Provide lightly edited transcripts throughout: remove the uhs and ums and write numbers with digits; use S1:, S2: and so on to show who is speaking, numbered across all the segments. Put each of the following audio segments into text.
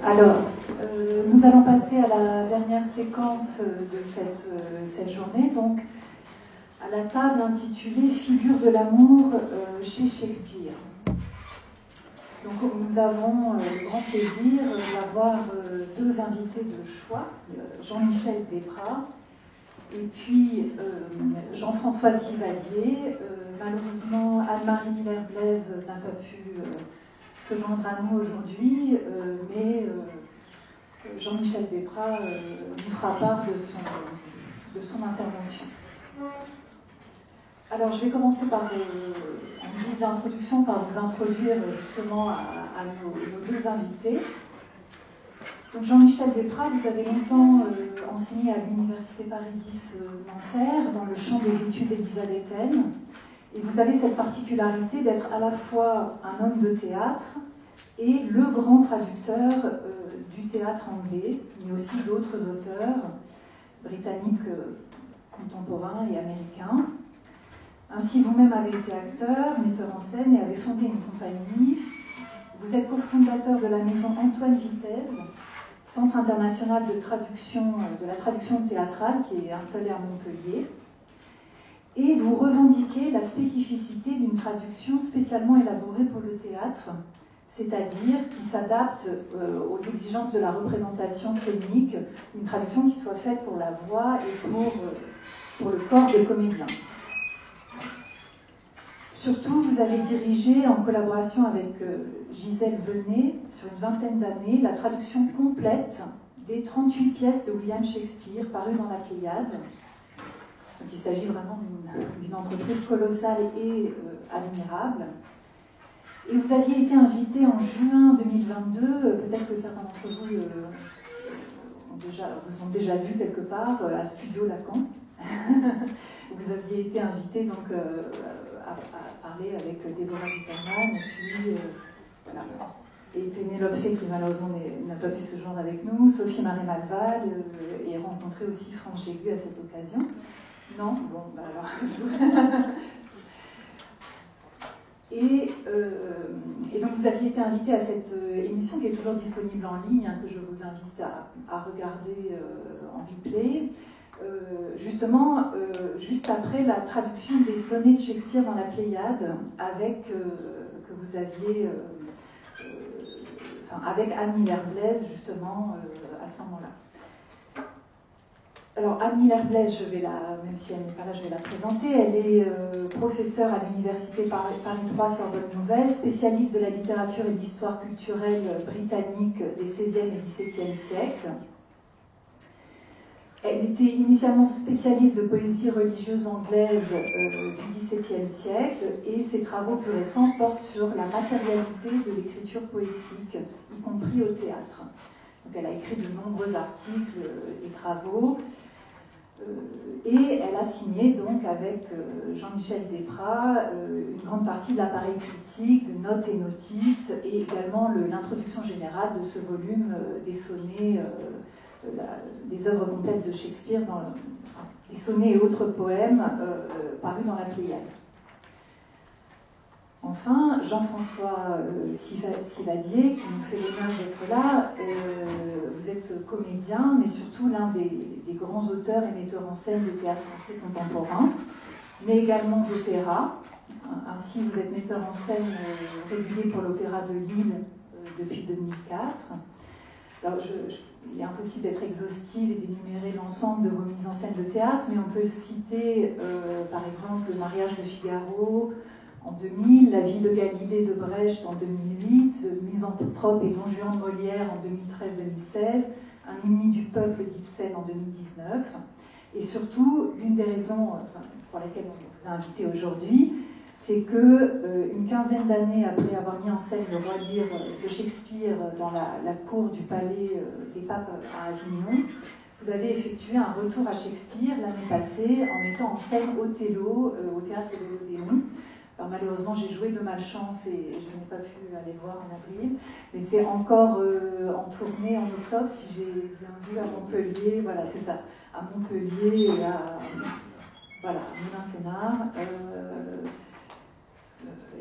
S1: Alors, nous allons passer à la dernière séquence de cette journée, donc à la table intitulée Figure de l'amour chez Shakespeare. Donc, nous avons le grand plaisir d'avoir deux invités de choix, Jean-Michel Desprats et puis Jean-François Sivadier. Malheureusement, Anne-Marie Miller-Blaise n'a pas pu se joindre à nous aujourd'hui, mais Jean-Michel Desprats nous fera part de son intervention. Alors, je vais commencer par, en guise d'introduction, par vous introduire justement à nos deux invités. Donc, Jean-Michel Desprats, vous avez longtemps enseigné à l'Université Paris X Nanterre dans le champ des études élisabéthaines. Et vous avez cette particularité d'être à la fois un homme de théâtre et le grand traducteur du théâtre anglais, mais aussi d'autres auteurs britanniques contemporains et américains. Ainsi, vous-même avez été acteur, metteur en scène et avez fondé une compagnie. Vous êtes cofondateur de la maison Antoine Vitez, Centre international de la traduction théâtrale qui est installé à Montpellier. Et vous revendiquez la spécificité d'une traduction spécialement élaborée pour le théâtre, c'est-à-dire qui s'adapte aux exigences de la représentation scénique, une traduction qui soit faite pour la voix et pour le corps des comédiens. Surtout, vous avez dirigé, en collaboration avec Gisèle Venet, sur une vingtaine d'années, la traduction complète des 38 pièces de William Shakespeare parues dans la Pléiade. Donc, il s'agit vraiment d'une entreprise colossale et admirable. Et vous aviez été invité en juin 2022, peut-être que certains d'entre vous vous ont déjà vu quelque part, à Studio Lacan. Vous aviez été invité donc à parler avec Déborah Duperman, et puis voilà. Et Pénélope Fay, qui malheureusement n'a pas pu se joindre avec nous, Sophie Marie Malval, et rencontré aussi Franck Jégu à cette occasion. Non, bon, bah alors. Et donc vous aviez été invité à cette émission qui est toujours disponible en ligne, que je vous invite à regarder en replay. Justement, juste après la traduction des sonnets de Shakespeare dans la Pléiade, avec Anne Miller-Blaise, justement, à ce moment-là. Alors, Anne Miller-Blaise, même si elle n'est pas là, je vais la présenter. Elle est professeure à l'Université Paris 3 Sorbonne Nouvelle, spécialiste de la littérature et de l'histoire culturelle britannique des XVIe et XVIIe siècles. Elle était initialement spécialiste de poésie religieuse anglaise du XVIIe siècle et ses travaux plus récents portent sur la matérialité de l'écriture poétique, y compris au théâtre. Donc, elle a écrit de nombreux articles et travaux et elle a signé donc avec Jean-Michel Desprats une grande partie de l'appareil critique, de notes et notices et également l'introduction générale de ce volume des sonnets des œuvres complètes de Shakespeare, des sonnets et autres poèmes parus dans la Pléiade. Enfin, Jean-François Sivadier, qui nous fait l'honneur d'être là, vous êtes comédien, mais surtout l'un des grands auteurs et metteurs en scène de théâtre français contemporain, mais également d'opéra. Ainsi, vous êtes metteur en scène régulier pour l'Opéra de Lille depuis 2004. Alors, il est impossible d'être exhaustive et d'énumérer l'ensemble de vos mises en scène de théâtre, mais on peut citer par exemple Le mariage de Figaro en 2000, La vie de Galilée de Brecht en 2008, Misanthrope et Don Juan de Molière en 2013-2016, Un ennemi du peuple d'Ibsen en 2019. Et surtout, l'une des raisons pour lesquelles on vous a invité aujourd'hui, c'est que une quinzaine d'années après avoir mis en scène Le Roi Lear de Shakespeare dans la cour du palais des papes à Avignon, vous avez effectué un retour à Shakespeare l'année passée en mettant en scène Othello au théâtre de l'Odéon. Alors malheureusement, j'ai joué de malchance et je n'ai pas pu aller voir en avril, mais c'est encore en tournée en octobre, si j'ai bien vu, à Montpellier, voilà, c'est ça, à Montpellier et à Moulin-Sénart.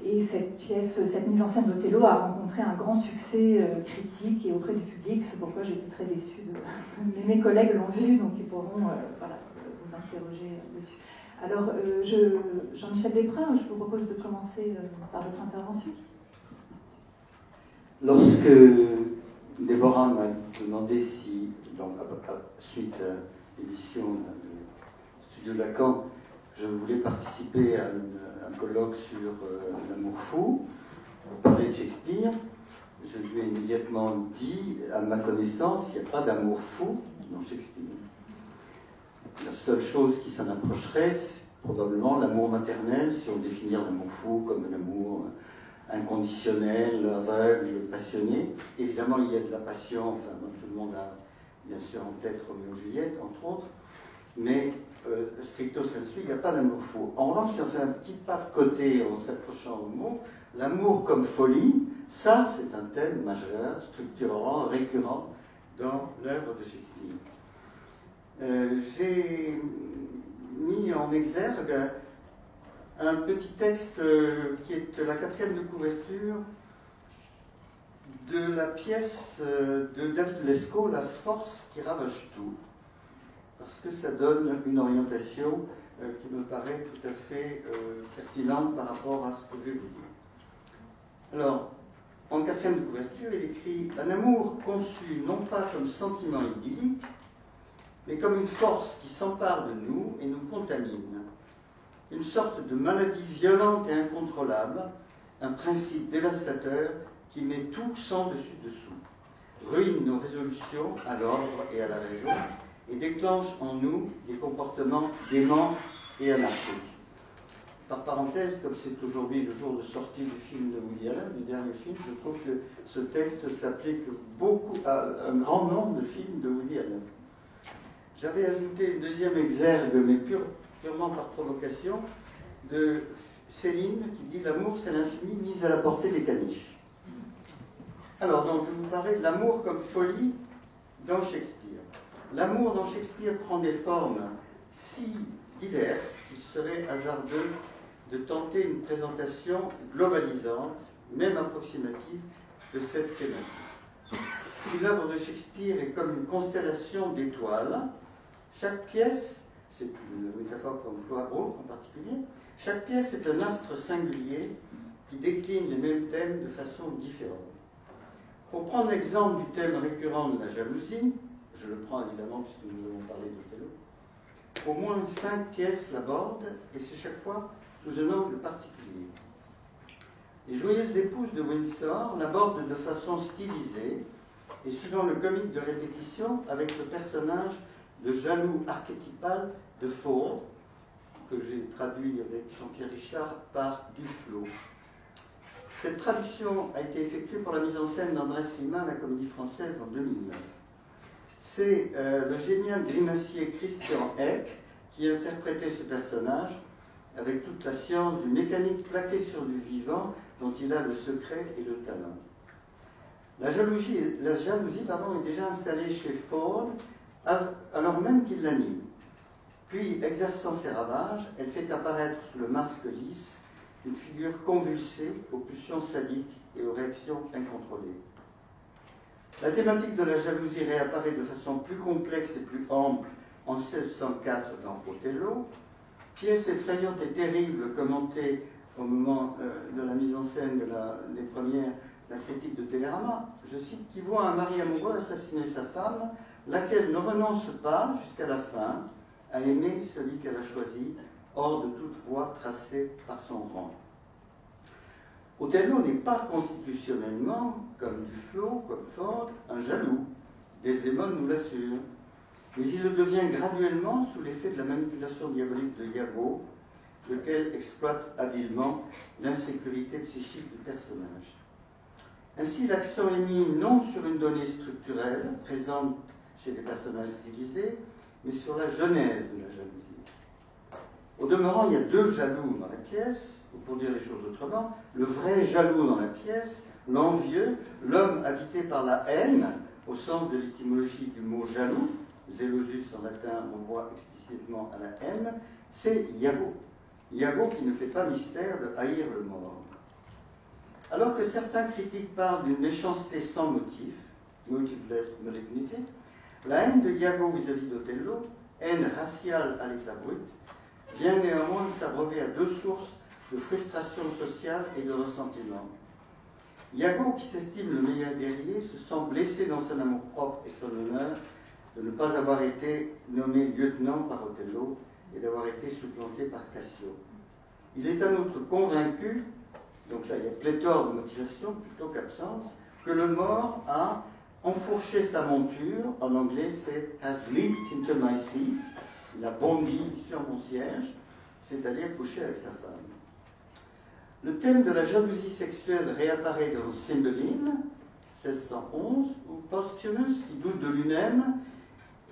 S1: Et cette mise en scène d'Othello a rencontré un grand succès critique et auprès du public, c'est pourquoi j'étais très déçue. Mais mes collègues l'ont vu, donc ils pourront vous interroger dessus. Alors, Jean-Michel Desprats, je vous propose de commencer par votre intervention.
S2: Lorsque Déborah m'a demandé si, donc, suite à l'édition du Studio Lacan, je voulais participer à un colloque sur l'amour fou, pour parler de Shakespeare, je lui ai immédiatement dit, à ma connaissance, il n'y a pas d'amour fou dans Shakespeare. La seule chose qui s'en approcherait, c'est probablement l'amour maternel, si on définit l'amour fou comme un amour inconditionnel, aveugle, passionné. Évidemment, il y a de la passion, enfin, tout le monde a bien sûr en tête Roméo et Juliette, entre autres, mais stricto sensu, il n'y a pas d'amour fou. En revanche, si on fait un petit pas de côté en s'approchant au mot, l'amour comme folie, ça, c'est un thème majeur, structurant, récurrent dans l'œuvre de Shakespeare. J'ai mis en exergue un petit texte qui est la 4e de couverture de la pièce de David Lescaut, La force qui ravage tout, parce que ça donne une orientation qui me paraît tout à fait pertinente par rapport à ce que je vais vous dire. Alors, en 4e de couverture, il écrit « Un amour conçu non pas comme sentiment idyllique, mais comme une force qui s'empare de nous et nous contamine. Une sorte de maladie violente et incontrôlable, un principe dévastateur qui met tout sans dessus-dessous, ruine nos résolutions à l'ordre et à la raison, et déclenche en nous des comportements déments et anarchiques. » Par parenthèse, comme c'est aujourd'hui le jour de sortie du film de Woody Allen, du dernier film, je trouve que ce texte s'applique beaucoup à un grand nombre de films de Woody Allen. J'avais ajouté une deuxième exergue, mais purement par provocation, de Céline qui dit « L'amour, c'est l'infini mis à la portée des caniches ». Alors, donc, je vais vous parler de l'amour comme folie dans Shakespeare. L'amour dans Shakespeare prend des formes si diverses qu'il serait hasardeux de tenter une présentation globalisante, même approximative, de cette thématique. Si l'œuvre de Shakespeare est comme une constellation d'étoiles, chaque pièce, c'est une métaphore qu'emploie Brooke en particulier, chaque pièce est un astre singulier qui décline les mêmes thèmes de façon différente. Pour prendre l'exemple du thème récurrent de la jalousie, je le prends évidemment puisque nous avons parlé d'Othello, au moins 5 pièces l'abordent et c'est chaque fois sous un angle particulier. Les joyeuses épouses de Windsor l'abordent de façon stylisée et suivant le comique de répétition avec le personnage de jaloux archétypal de Ford, que j'ai traduit avec Jean-Pierre Richard par Duflo. Cette traduction a été effectuée pour la mise en scène d'André Sliman à la Comédie Française en 2009. C'est le génial grimacier Christian Eck qui a interprété ce personnage avec toute la science d'une mécanique plaquée sur du vivant dont il a le secret et le talent. La jalousie est déjà installée chez Ford alors même qu'il la nie. Puis, exerçant ses ravages, elle fait apparaître sous le masque lisse une figure convulsée aux pulsions sadiques et aux réactions incontrôlées. La thématique de la jalousie réapparaît de façon plus complexe et plus ample en 1604 dans Othello, pièce effrayante et terrible commentée au moment de la mise en scène des premières, la critique de Télérama, je cite, qui voit un mari amoureux assassiner sa femme, laquelle ne renonce pas jusqu'à la fin à aimer celui qu'elle a choisi, hors de toute voie tracée par son rang. Othello n'est pas constitutionnellement, comme Duflo, comme Ford, un jaloux. Desdémone nous l'assure. Mais il le devient graduellement sous l'effet de la manipulation diabolique de Iago, lequel exploite habilement l'insécurité psychique du personnage. Ainsi, l'accent est mis non sur une donnée structurelle, présente chez des personnages stylisés, mais sur la genèse de la jalousie. Au demeurant, il y a 2 jaloux dans la pièce, ou pour dire les choses autrement, le vrai jaloux dans la pièce, l'envieux, l'homme habité par la haine, au sens de l'étymologie du mot jaloux, zelosus en latin renvoie explicitement à la haine, c'est Iago. Iago qui ne fait pas mystère de haïr le mort. Alors que certains critiques parlent d'une méchanceté sans motif, motiveless malignity, la haine de Iago vis-à-vis d'Othello, haine raciale à l'état brut, vient néanmoins s'abreuver à deux sources de frustration sociale et de ressentiment. Iago, qui s'estime le meilleur guerrier, se sent blessé dans son amour-propre et son honneur de ne pas avoir été nommé lieutenant par Othello et d'avoir été supplanté par Cassio. Il est en outre convaincu, donc là il y a pléthore de motivation plutôt qu'absence, que le mort a enfourché sa monture, en anglais c'est « has leaped into my seat », il a bondi sur mon siège, c'est-à-dire couché avec sa femme. Le thème de la jalousie sexuelle réapparaît dans Cymbeline, 1611, où Posthumus, qui doute de lui-même,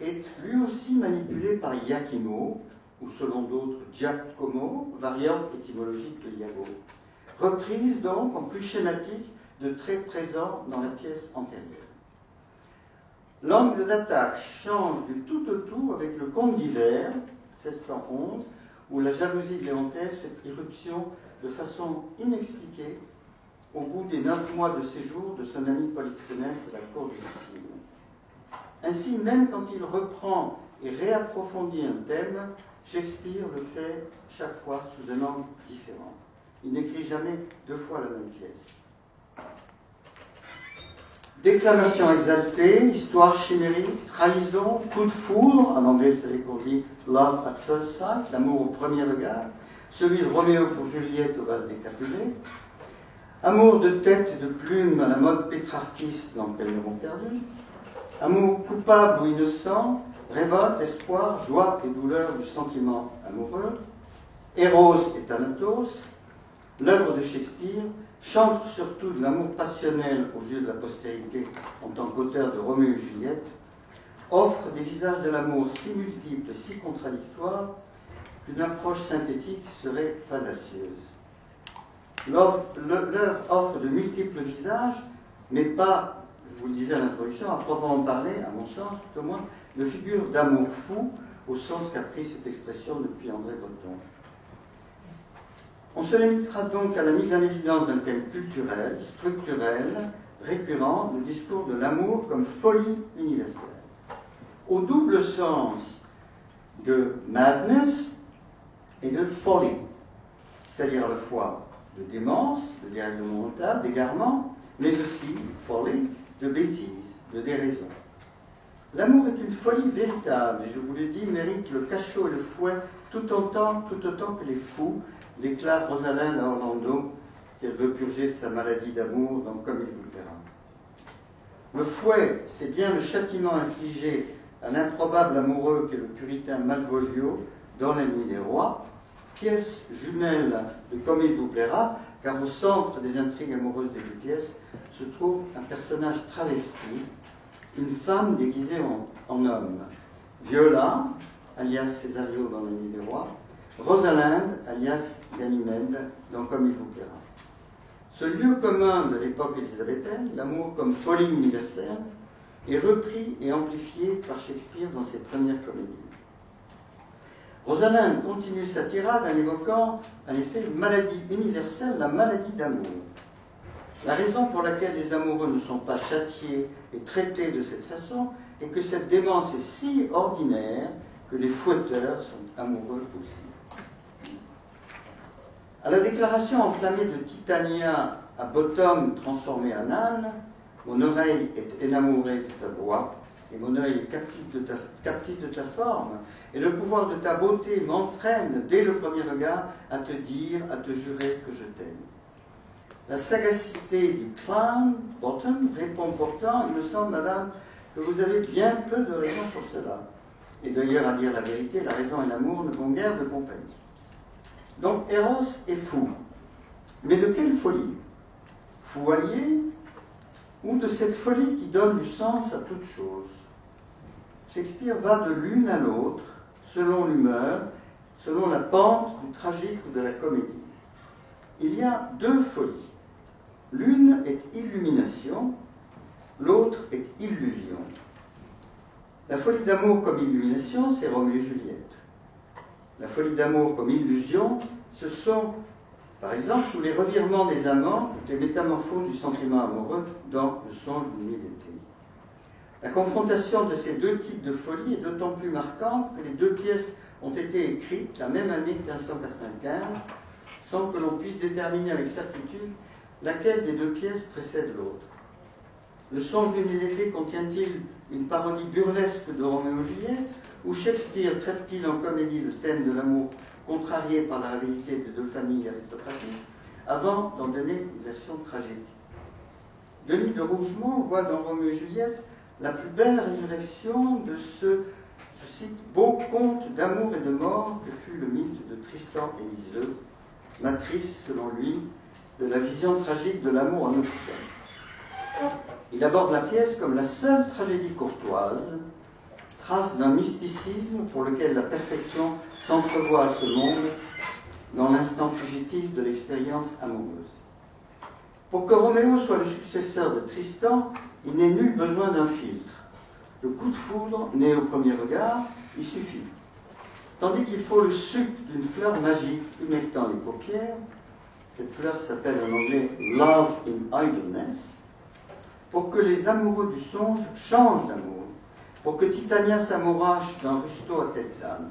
S2: est lui aussi manipulé par Iachimo, ou selon d'autres Giacomo, variante étymologique de Iago. Reprise donc en plus schématique de traits présents dans la pièce antérieure. L'angle d'attaque change du tout au tout avec le Conte d'hiver, 1611, où la jalousie de Léontès fait irruption de façon inexpliquée au bout des 9 mois de séjour de son ami Polyxénès à la cour de Sicile. Ainsi, même quand il reprend et réapprofondit un thème, Shakespeare le fait chaque fois sous un angle différent. Il n'écrit jamais 2 fois la même pièce. Déclamation exaltée, histoire chimérique, trahison, coup de foudre, en anglais vous savez qu'on dit love at first sight, l'amour au premier regard, celui de Roméo pour Juliette au bal des Capulets, amour de tête et de plume à la mode pétrarchiste dans Pénélope perdue, amour coupable ou innocent, révolte, espoir, joie et douleur du sentiment amoureux, Eros et Thanatos, l'œuvre de Shakespeare chante surtout de l'amour passionnel aux yeux de la postérité en tant qu'auteur de Roméo et Juliette, offre des visages de l'amour si multiples et si contradictoires qu'une approche synthétique serait fallacieuse. L'œuvre offre de multiples visages, mais pas, je vous le disais à l'introduction, à proprement parler, à mon sens tout au moins, de figure d'amour fou, au sens qu'a pris cette expression depuis André Breton. On se limitera donc à la mise en évidence d'un thème culturel, structurel, récurrent, le discours de l'amour comme folie universelle. Au double sens de madness et de folie, c'est-à-dire à la fois de démence, de dérèglement mental, d'égarement, mais aussi folie, de bêtise, de déraison. L'amour est une folie véritable, et je vous l'ai dit, mérite le cachot et le fouet tout autant que les fous, déclare Rosalinde à Orlando, qu'elle veut purger de sa maladie d'amour dans Comme il vous plaira. Le fouet, c'est bien le châtiment infligé à l'improbable amoureux qu'est le puritain Malvolio dans La Nuit des Rois, pièce jumelle de Comme il vous plaira, car au centre des intrigues amoureuses des deux pièces se trouve un personnage travesti, une femme déguisée en homme. Viola, alias Césario dans La Nuit des Rois, Rosalinde, alias Ganymède, dans Comme il vous plaira. Ce lieu commun de l'époque élisabéthaine, l'amour comme folie universelle, est repris et amplifié par Shakespeare dans ses premières comédies. Rosalinde continue sa tirade en évoquant, en effet, une maladie universelle, la maladie d'amour. La raison pour laquelle les amoureux ne sont pas châtiés et traités de cette façon est que cette démence est si ordinaire que les fouetteurs sont amoureux aussi. À la déclaration enflammée de Titania à Bottom transformé en âne, mon oreille est énamourée de ta voix, et mon œil est captif de ta forme, et le pouvoir de ta beauté m'entraîne dès le premier regard à te dire, à te jurer que je t'aime. La sagacité du clown, Bottom, répond pourtant, il me semble, madame, que vous avez bien peu de raison pour cela. Et d'ailleurs, à dire la vérité, la raison et l'amour ne vont guère de compagnie. Donc, Eros est fou. Mais de quelle folie? Fou allié ou de cette folie qui donne du sens à toute chose? Shakespeare va de l'une à l'autre, selon l'humeur, selon la pente du tragique ou de la comédie. Il y a deux folies. L'une est illumination, l'autre est illusion. La folie d'amour comme illumination, c'est Roméo et Juliette. La folie d'amour comme illusion, ce sont, par exemple, tous les revirements des amants, toutes les métamorphoses du sentiment amoureux dans le songe d'une nuit d'été. La confrontation de ces deux types de folie est d'autant plus marquante que les deux pièces ont été écrites la même année 1595, sans que l'on puisse déterminer avec certitude laquelle des deux pièces précède l'autre. Le songe d'une nuit d'été contient-il une parodie burlesque de Roméo et Juliette, ou Shakespeare traite-t-il en comédie le thème de l'amour contrarié par la rivalité de deux familles aristocratiques, avant d'en donner une version tragique? Denis de Rougemont voit dans Roméo et Juliette la plus belle résurrection de ce, je cite, beau conte d'amour et de mort que fut le mythe de Tristan et Iseult, matrice, selon lui, de la vision tragique de l'amour en Occident. Il aborde la pièce comme la seule tragédie courtoise, trace d'un mysticisme pour lequel la perfection s'entrevoit à ce monde dans l'instant fugitif de l'expérience amoureuse. Pour que Roméo soit le successeur de Tristan, il n'est nul besoin d'un filtre. Le coup de foudre, né au premier regard, il suffit. Tandis qu'il faut le suc d'une fleur magique humectant les paupières, cette fleur s'appelle en anglais « Love in Idleness », pour que les amoureux du songe changent d'amour, pour que Titania s'amourache d'un rusto à tête d'âne.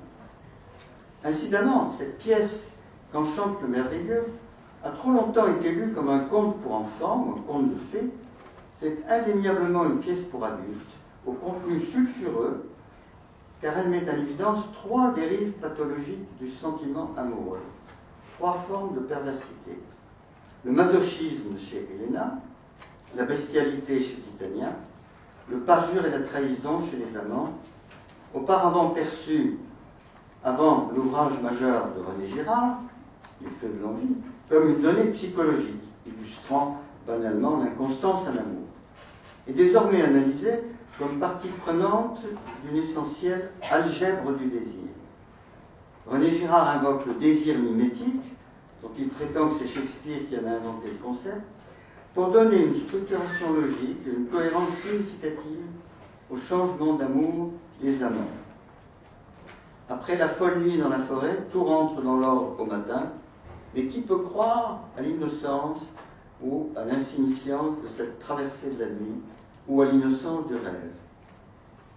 S2: Incidemment, cette pièce qu'enchante le merveilleux a trop longtemps été lue comme un conte pour enfants, ou un conte de fées. C'est indéniablement une pièce pour adultes, au contenu sulfureux, car elle met en évidence trois dérives pathologiques du sentiment amoureux, trois formes de perversité. Le masochisme chez Helena, la bestialité chez Titania, le parjure et la trahison chez les amants, auparavant perçus, avant l'ouvrage majeur de René Girard, Les Feux de l'envie, comme une donnée psychologique, illustrant banalement l'inconstance à l'amour, et désormais analysée comme partie prenante d'une essentielle algèbre du désir. René Girard invoque le désir mimétique, dont il prétend que c'est Shakespeare qui en a inventé le concept, pour donner une structuration logique et une cohérence significative au changement d'amour des amants. Après la folle nuit dans la forêt, tout rentre dans l'ordre au matin, mais qui peut croire à l'innocence ou à l'insignifiance de cette traversée de la nuit, ou à l'innocence du rêve?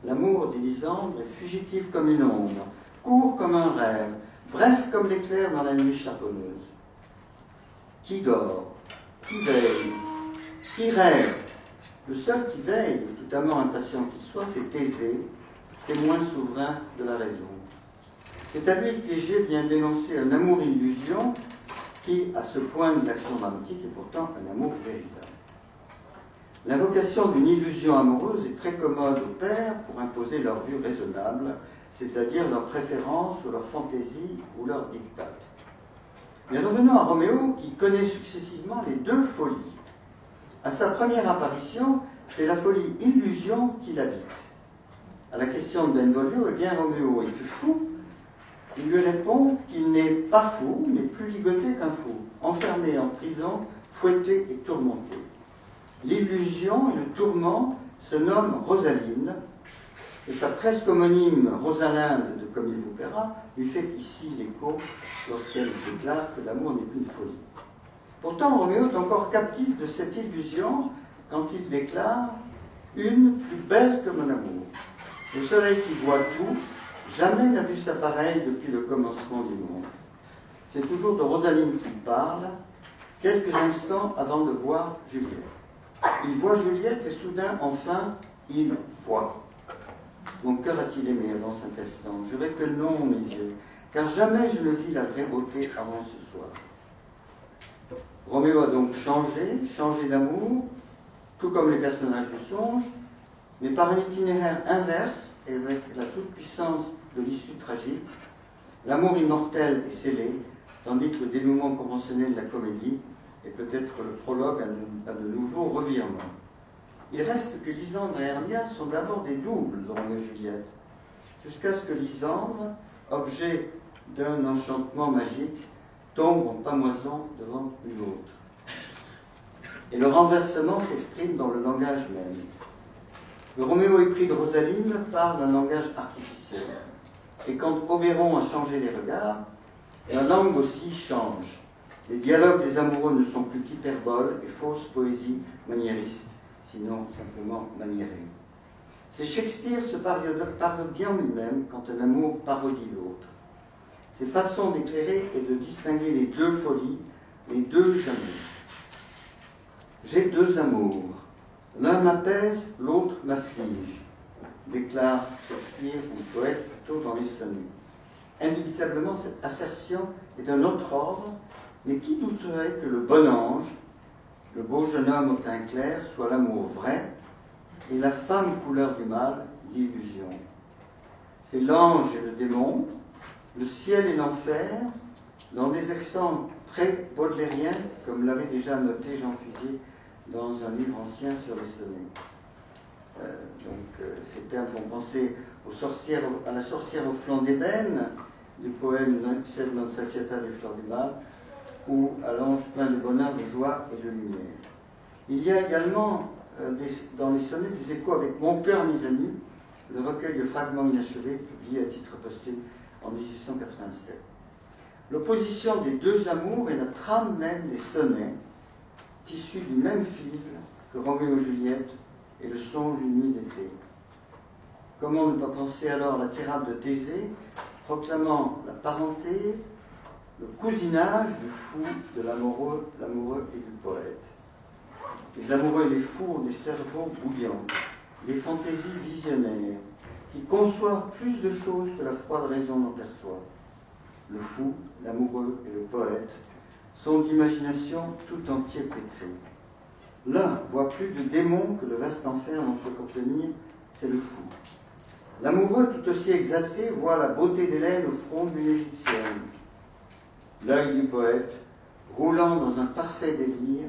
S2: L'amour, dit Lysandre, est fugitif comme une ombre, court comme un rêve, bref comme l'éclair dans la nuit charbonneuse. Qui dort? Qui veille? Qui rêve? Le seul qui veille, tout amant impatient qu'il soit, c'est Thésée, témoin souverain de la raison. C'est à lui que Léger vient dénoncer un amour-illusion qui, à ce point de l'action dramatique, est pourtant un amour véritable. L'invocation d'une illusion amoureuse est très commode aux pères pour imposer leur vue raisonnable, c'est-à-dire leur préférence ou leur fantaisie ou leur diktat. Mais revenons à Roméo qui connaît successivement les deux folies. À sa première apparition, c'est la folie illusion qui l'habite. À la question de Benvolio, eh bien Roméo, es-tu fou? Il lui répond qu'il n'est pas fou, mais plus ligoté qu'un fou, enfermé en prison, fouetté et tourmenté. L'illusion et le tourment se nomment Rosaline, et sa presque homonyme Rosalinde de Comme il vous plaira lui fait ici l'écho lorsqu'elle déclare que l'amour n'est qu'une folie. Pourtant, Roméo est encore captif de cette illusion quand il déclare « Une plus belle que mon amour. Le soleil qui voit tout, jamais n'a vu sa pareille depuis le commencement du monde. » C'est toujours de Rosaline qu'il parle, quelques instants avant de voir Juliette. Il voit Juliette et soudain, enfin, il voit. Mon cœur a-t-il aimé avant cet instant? J'aurais que non, mes yeux, car jamais je ne vis la vraie beauté avant ce soir. Roméo a donc changé d'amour, tout comme les personnages du songe, mais par un itinéraire inverse et avec la toute-puissance de l'issue tragique. L'amour immortel est scellé, tandis que le dénouement conventionnel de la comédie est peut-être le prologue à de nouveaux revirements. Il reste que Lysandre et Hermia sont d'abord des doubles de Roméo et Juliette, jusqu'à ce que Lysandre, objet d'un enchantement magique, tombe en pamoison devant une autre. Et le renversement s'exprime dans le langage même. Le Roméo épris de Rosaline parle d'un langage artificiel. Et quand Oberon a changé les regards, La langue aussi change. Les dialogues des amoureux ne sont plus qu'hyperboles et fausses poésies maniéristes, sinon simplement maniérées. C'est Shakespeare se parodiant lui-même quand un amour parodie l'autre. Ses façons d'éclairer et de distinguer les deux folies, les deux amours. J'ai deux amours. L'un m'apaise, l'autre m'afflige, déclare Shakespeare, ou poète, plutôt dans les sonnets. Indubitablement, cette assertion est d'un autre ordre, mais qui douterait que le bon ange, le beau jeune homme au teint clair, soit l'amour vrai, et la femme couleur du mal, l'illusion. C'est l'ange et le démon, le ciel et l'enfer, dans des accents très baudelairiens, comme l'avait déjà noté Jean Fusier dans un livre ancien sur les sonnets. Ces termes font penser à la sorcière au flanc d'ébène, du poème Celle non satiata des fleurs du mal, ou à l'ange plein de bonheur, de joie et de lumière. Il y a également dans les sonnets des échos avec Mon cœur mis à nu, le recueil de fragments inachevés publié à titre posthume en 1887. L'opposition des deux amours est la trame même des sonnets, tissus du même fil que Roméo et Juliette et le songe d'une nuit d'été. Comment ne pas penser alors à la tirade de Thésée, proclamant la parenté, le cousinage du fou, de l'amoureux et du poète. Les amoureux et les fous ont des cerveaux bouillants, des fantaisies visionnaires, qui conçoivent plus de choses que la froide raison n'en perçoit. Le fou, l'amoureux et le poète sont d'imagination tout entier pétris. L'un voit plus de démons que le vaste enfer n'en peut contenir, c'est le fou. L'amoureux, tout aussi exalté, voit la beauté d'Hélène au front d'une Égyptienne. L'œil du poète, roulant dans un parfait délire,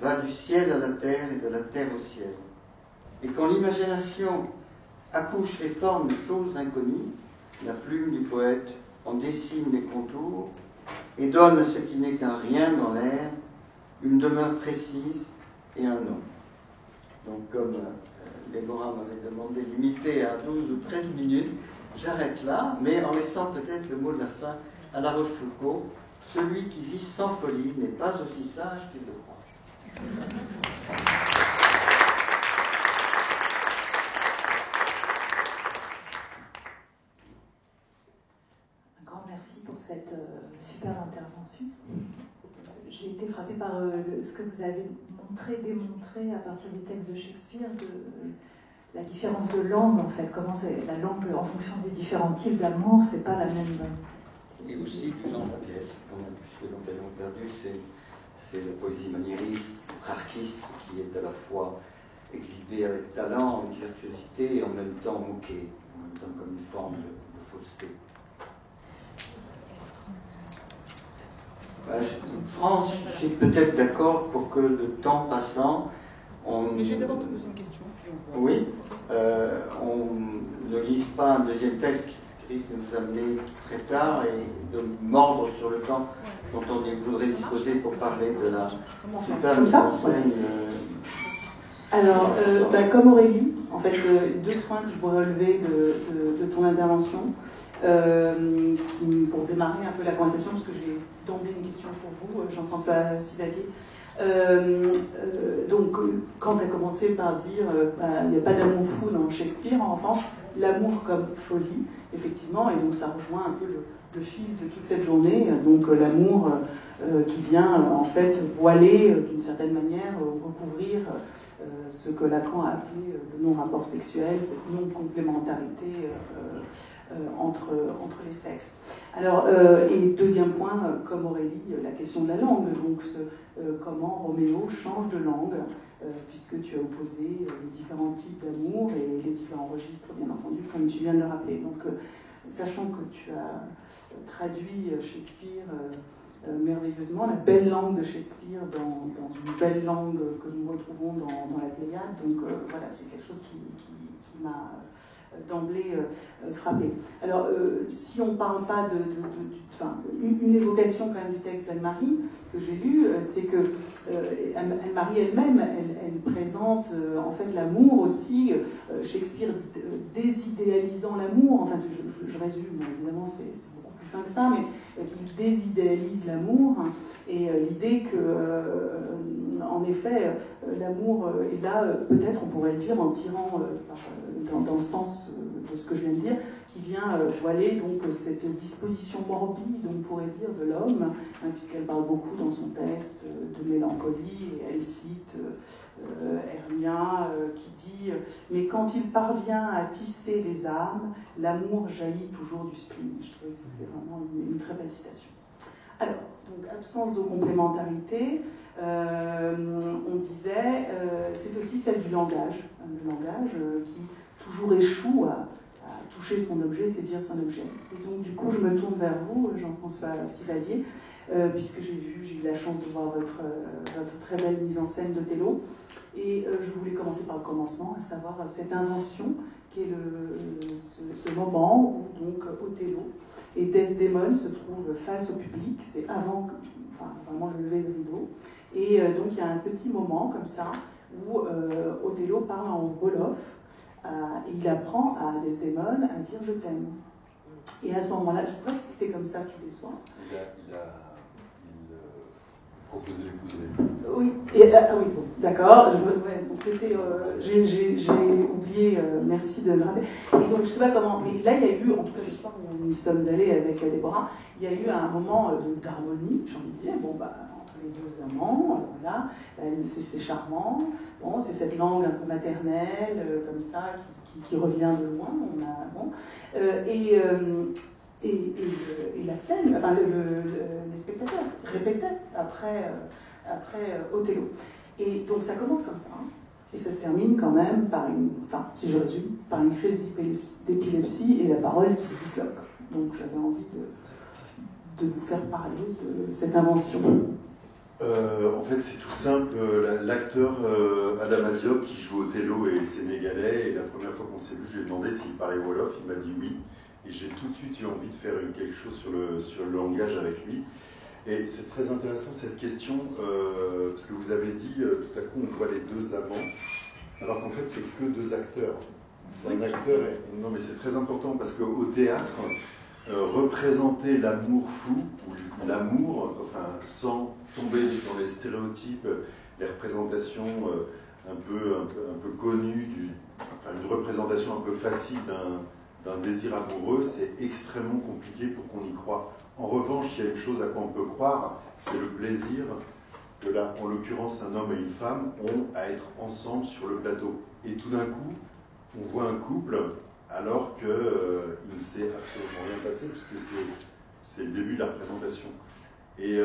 S2: va du ciel à la terre et de la terre au ciel. Et quand l'imagination accouche les formes de choses inconnues, la plume du poète en dessine les contours et donne à ce qui n'est qu'un rien dans l'air une demeure précise et un nom. Donc comme Déborah m'avait demandé de limiter à 12 ou 13 minutes, j'arrête là, mais en laissant peut-être le mot de la fin à La Rochefoucauld, celui qui vit sans folie n'est pas aussi sage qu'il le croit.
S1: Un grand merci pour cette super intervention. J'ai été frappée par ce que vous avez démontré à partir des textes de Shakespeare, la différence de langue en fait, comment c'est la langue en fonction des différents types d'amour, c'est pas la même.
S2: Et aussi du genre de la pièce, puisque l'Empérion perdu, c'est la poésie maniériste, trarchiste, qui est à la fois exhibée avec talent, avec virtuosité, et en même temps moquée, en même temps comme une forme de fausseté. France, je suis peut-être d'accord pour que le temps passant,
S3: Mais j'ai d'abord te poser une question.
S2: Oui, on ne lise pas un deuxième texte qui risque de nous amener très tard et de mordre sur le temps dont on voudrait disposer pour parler de la super mise en scène.
S3: Alors, comme Aurélie, en fait, deux points que je voudrais relever de ton intervention, pour démarrer un peu la conversation, parce que j'ai d'emblée une question pour vous, Jean-François Sivadier. Donc, quand tu as commencé par dire il n'y a pas d'amour fou dans Shakespeare, en revanche, l'amour comme folie, effectivement, et donc ça rejoint un peu le fil de toute cette journée, donc l'amour qui vient en fait voiler d'une certaine manière, recouvrir ce que Lacan a appelé le non-rapport sexuel, cette non-complémentarité entre les sexes. Alors, et deuxième point, comme Aurélie, la question de la langue, donc comment Roméo change de langue, puisque tu as opposé les différents types d'amour et les différents registres, bien entendu, comme tu viens de le rappeler. Donc, sachant que tu as traduit Shakespeare merveilleusement, la belle langue de Shakespeare dans une belle langue que nous retrouvons dans la Pléiade, donc voilà, c'est quelque chose qui m'a d'emblée frappé. Alors, si on ne parle pas une évocation quand même du texte d'Anne-Marie que j'ai lu, c'est que Anne-Marie elle-même, elle présente en fait l'amour aussi, Shakespeare désidéalisant l'amour, enfin je résume, évidemment c'est beaucoup plus fin que ça, mais qui désidéalise l'amour, et l'idée que, en effet, l'amour est là, peut-être on pourrait le dire en tirant dans le sens de ce que je viens de dire, qui vient voiler donc cette disposition morbide, on pourrait dire, de l'homme, puisqu'elle parle beaucoup dans son texte de mélancolie, et elle cite Hermia qui dit « Mais quand il parvient à tisser les âmes, l'amour jaillit toujours du spleen ». Je trouvais que c'était vraiment une très belle citation. Alors, donc absence de complémentarité, on disait, c'est aussi celle du langage, le langage qui toujours échoue à toucher son objet, saisir son objet. Et donc du coup, je me tourne vers vous, Jean-François Sivadier, puisque j'ai eu la chance de voir votre très belle mise en scène d'Othello, et je voulais commencer par le commencement, à savoir cette invention qui est ce moment où donc Othello et Desdémone se trouvent face au public, c'est avant, vraiment le lever de rideau, et donc il y a un petit moment comme ça où Othello parle en Wolof, et il apprend à Desdémone à dire « je t'aime ». Et à ce moment-là, je ne sais pas si c'était comme ça tous les soirs.
S4: Il propose de l'épouser.
S3: Oui, oui, bon, d'accord. J'ai oublié, merci de me rappeler. Et donc, je ne sais pas comment, mais là, il y a eu, en tout cas, le soir où nous y sommes allés avec Déborah, il y a eu un moment d'harmonie, j'ai envie de dire, entre les deux amants, voilà, c'est charmant. Bon, c'est cette langue un peu maternelle, comme ça, qui revient de loin. Et la scène, enfin les spectateurs répétaient après Othello. Et donc ça commence comme ça, et ça se termine quand même par si je résume, par une crise d'épilepsie et la parole qui se disloque. Donc j'avais envie de vous faire parler de cette invention.
S4: En fait, c'est tout simple. L'acteur Adama Diop qui joue Othello est sénégalais, et la première fois qu'on s'est vu, je lui ai demandé s'il parlait Wolof, il m'a dit oui. Et j'ai tout de suite eu envie de faire quelque chose sur le langage avec lui. Et c'est très intéressant cette question, parce que vous avez dit, tout à coup on voit les deux amants, alors qu'en fait c'est que deux acteurs. C'est un acteur, non mais c'est très important, parce qu'au théâtre, représenter l'amour fou, ou l'amour, sans tomber dans les stéréotypes, les représentations un peu connues, une représentation un peu facile d'un désir amoureux, c'est extrêmement compliqué pour qu'on y croie. En revanche, il y a une chose à quoi on peut croire, c'est le plaisir que là, en l'occurrence, un homme et une femme ont à être ensemble sur le plateau. Et tout d'un coup, on voit un couple alors qu'il ne s'est absolument rien passé, puisque c'est le début de la représentation. Et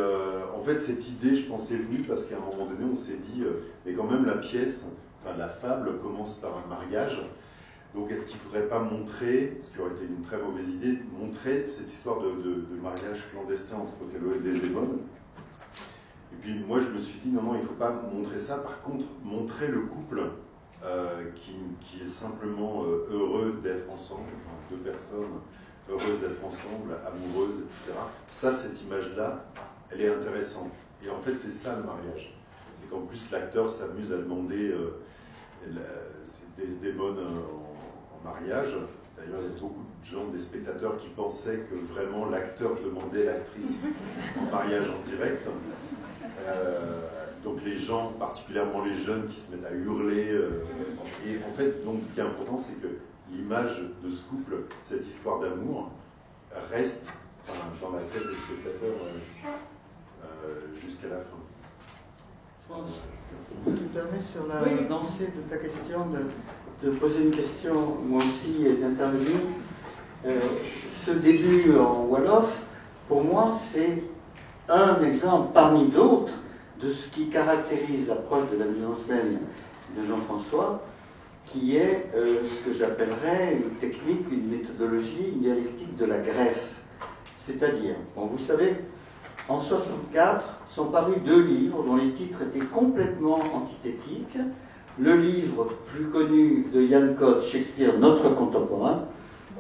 S4: en fait, cette idée, je pense, est venue parce qu'à un moment donné, on s'est dit, mais quand même, la pièce, la fable commence par un mariage. Donc, est-ce qu'il ne faudrait pas montrer, ce qui aurait été une très mauvaise idée, montrer cette histoire de mariage clandestin entre Othello et Desdémone? Et puis, moi, je me suis dit, non, il ne faut pas montrer ça. Par contre, montrer le couple qui est simplement heureux d'être ensemble, deux personnes heureuses d'être ensemble, amoureuses, etc. Ça, cette image-là, elle est intéressante. Et en fait, c'est ça le mariage. C'est qu'en plus, l'acteur s'amuse à demander Desdémone en mariage. D'ailleurs, il y a beaucoup de gens, des spectateurs, qui pensaient que vraiment l'acteur demandait l'actrice en mariage en direct. Donc les gens, particulièrement les jeunes, qui se mettent à hurler. Et en fait, donc, ce qui est important, c'est que l'image de ce couple, cette histoire d'amour, reste dans la tête des spectateurs jusqu'à la fin.
S2: Je me permets sur la lancée de ta question de poser une question, moi aussi, et d'intervenir. Ce début en Wolof, pour moi, c'est un exemple parmi d'autres de ce qui caractérise l'approche de la mise en scène de Jean-François, qui est ce que j'appellerais une technique, une méthodologie, une dialectique de la greffe. C'est-à-dire, vous savez, en 1964 sont parus deux livres dont les titres étaient complètement antithétiques. Le livre plus connu de Yann Cott, Shakespeare, notre contemporain,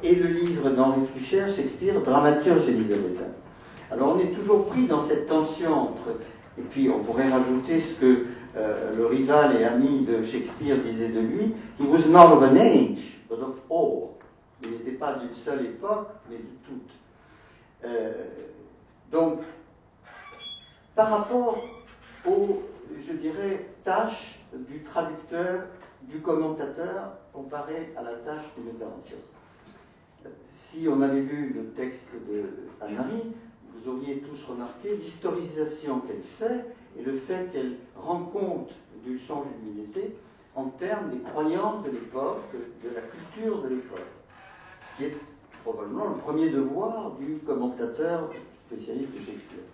S2: et le livre d'Henri Flucher, Shakespeare, dramaturge élisabéthain. Alors on est toujours pris dans cette tension entre... Et puis on pourrait rajouter ce que le rival et ami de Shakespeare disait de lui, « He was not of an age, but of all ». Il n'était pas d'une seule époque, mais de toutes. Donc, par rapport aux, je dirais, tâches du traducteur, du commentateur, comparé à la tâche du metteur en scène. Si on avait lu le texte de Anne-Marie, vous auriez tous remarqué l'historisation qu'elle fait et le fait qu'elle rend compte du songe d'humilité en termes des croyances de l'époque, de la culture de l'époque, ce qui est probablement le premier devoir du commentateur spécialiste de Shakespeare.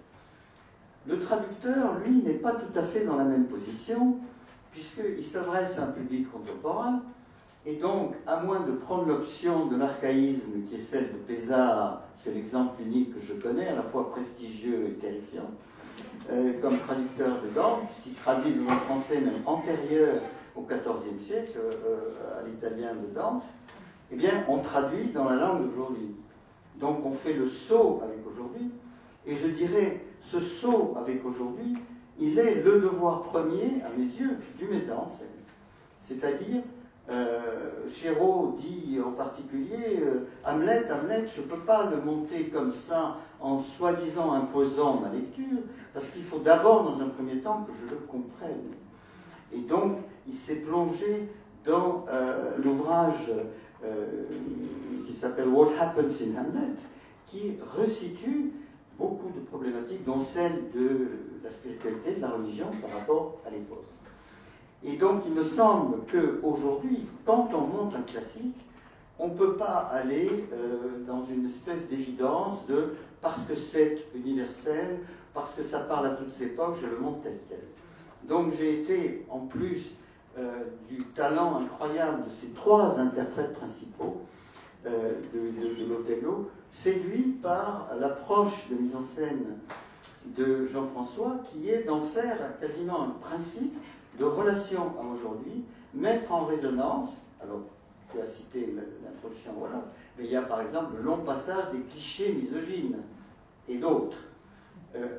S2: Le traducteur, lui, n'est pas tout à fait dans la même position, puisqu'il s'adresse à un public contemporain, et donc, à moins de prendre l'option de l'archaïsme qui est celle de Pézard, c'est l'exemple unique que je connais, à la fois prestigieux et terrifiant, comme traducteur de Dante, qui traduit dans un français même antérieur au XIVe siècle, à l'italien de Dante, eh bien, on traduit dans la langue d'aujourd'hui. Donc, on fait le saut avec aujourd'hui, et je dirais, ce saut avec aujourd'hui, il est le devoir premier, à mes yeux, du metteur en scène. C'est-à-dire, Chéreau dit en particulier, Hamlet, je ne peux pas le monter comme ça en soi-disant imposant ma lecture, parce qu'il faut d'abord, dans un premier temps, que je le comprenne. Et donc, il s'est plongé dans l'ouvrage qui s'appelle What Happens in Hamlet, qui resitue beaucoup de problématiques, dont celle de la spiritualité, de la religion par rapport à l'époque. Et donc, il me semble qu'aujourd'hui, quand on monte un classique, on ne peut pas aller dans une espèce d'évidence de parce que c'est universel, parce que ça parle à toutes époques, je le monte tel quel. Donc, j'ai été, en plus du talent incroyable de ces trois interprètes principaux de l'Othello, séduit par l'approche de mise en scène de Jean-François, qui est d'en faire quasiment un principe de relation à aujourd'hui, mettre en résonance, alors tu as cité l'introduction Wolof, mais il y a par exemple le long passage des clichés misogynes et d'autres,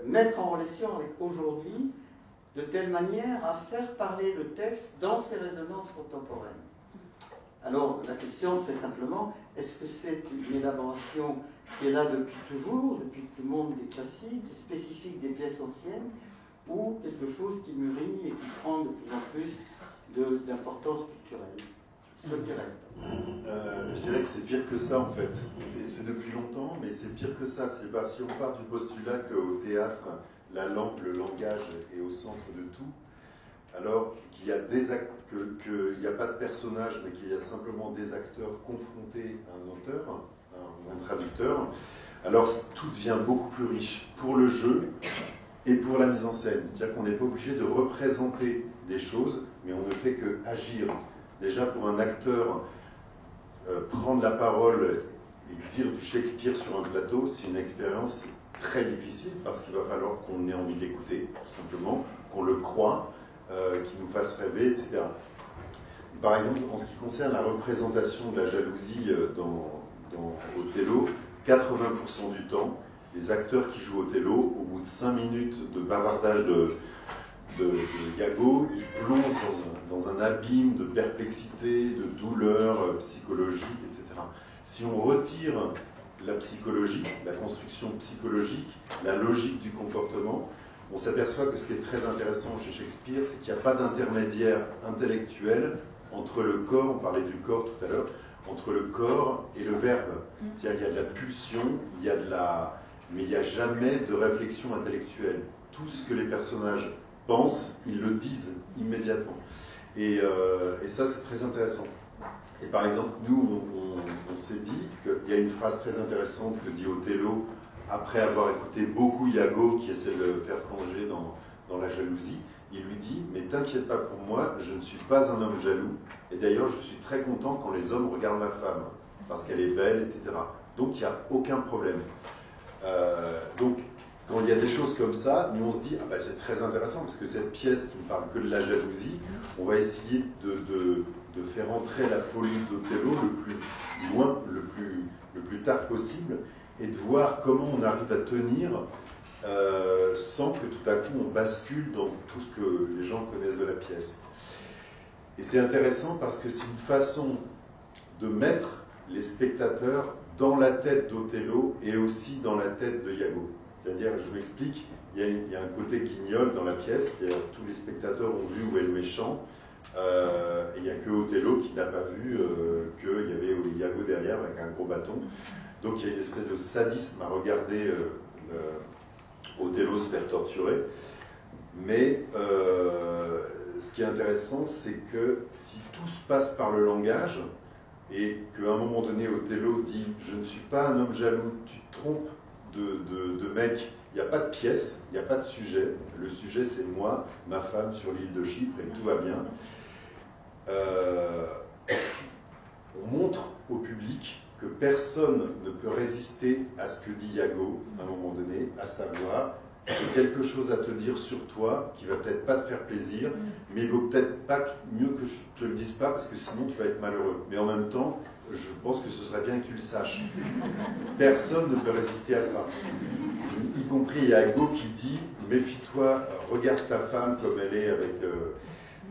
S2: mettre en relation avec aujourd'hui de telle manière à faire parler le texte dans ses résonances contemporaines. Alors la question c'est simplement, est-ce que c'est une élaboration qui est là depuis toujours, depuis que tout le monde des classiques, spécifique des pièces anciennes, ou quelque chose qui mûrit et qui prend de plus en plus d'importance structurelle.
S4: Je dirais que c'est pire que ça en fait. C'est depuis longtemps, mais c'est pire que ça. C'est pas, si on part du postulat qu'au théâtre, la langue, le langage est au centre de tout, alors qu'il y a qu'il n'y a pas de personnage, mais qu'il y a simplement des acteurs confrontés à un auteur, un traducteur, alors tout devient beaucoup plus riche pour le jeu et pour la mise en scène. C'est-à-dire qu'on n'est pas obligé de représenter des choses, mais on ne fait que agir. Déjà, pour un acteur, prendre la parole et dire du Shakespeare sur un plateau, c'est une expérience très difficile, parce qu'il va falloir qu'on ait envie de l'écouter, tout simplement, qu'on le croie, qu'il nous fasse rêver, etc. Par exemple, en ce qui concerne la représentation de la jalousie dans Othello, 80% du temps, les acteurs qui jouent Othello, au bout de 5 minutes de bavardage de Iago, ils plongent dans un abîme de perplexité, de douleur psychologique, etc. Si on retire la psychologie, la construction psychologique, la logique du comportement, on s'aperçoit que ce qui est très intéressant chez Shakespeare, c'est qu'il n'y a pas d'intermédiaire intellectuel entre le corps, on parlait du corps tout à l'heure, entre le corps et le verbe. C'est-à-dire qu'il y a de la pulsion, mais il n'y a jamais de réflexion intellectuelle. Tout ce que les personnages pensent, ils le disent immédiatement. Et ça, c'est très intéressant. Et par exemple, nous, on s'est dit qu'il y a une phrase très intéressante que dit Othello après avoir écouté beaucoup Iago qui essaie de le faire plonger dans la jalousie. Il lui dit « Mais t'inquiète pas pour moi, je ne suis pas un homme jaloux. Et d'ailleurs, je suis très content quand les hommes regardent ma femme, parce qu'elle est belle, etc. Donc, il n'y a aucun problème. » Donc, quand il y a des choses comme ça, nous on se dit « Ah ben c'est très intéressant, parce que cette pièce qui ne parle que de la jalousie, on va essayer de faire entrer la folie d'Othello le plus loin, le plus tard possible, et de voir comment on arrive à tenir sans que tout à coup on bascule dans tout ce que les gens connaissent de la pièce. » Et c'est intéressant parce que c'est une façon de mettre les spectateurs dans la tête d'Othello et aussi dans la tête de Iago. C'est-à-dire, je m'explique, il y a un côté guignol dans la pièce, c'est-à-dire tous les spectateurs ont vu où est le méchant, et il n'y a que Othello qui n'a pas vu qu'il y avait Iago derrière avec un gros bâton. Donc il y a une espèce de sadisme à regarder Othello se faire torturer. Mais ce qui est intéressant, c'est que si tout se passe par le langage, et qu'à un moment donné, Othello dit « Je ne suis pas un homme jaloux, tu te trompes de mec, il n'y a pas de pièce, il n'y a pas de sujet. Le sujet, c'est moi, ma femme sur l'île de Chypre, et tout va bien. » On montre au public que personne ne peut résister à ce que dit Iago, à un moment donné, à savoir « J'ai quelque chose à te dire sur toi qui va peut-être pas te faire plaisir, mais il vaut peut-être pas mieux que je te le dise pas parce que sinon tu vas être malheureux. Mais en même temps, je pense que ce serait bien que tu le saches. » Personne ne peut résister à ça. Y compris Iago qui dit « Méfie-toi, regarde ta femme comme elle est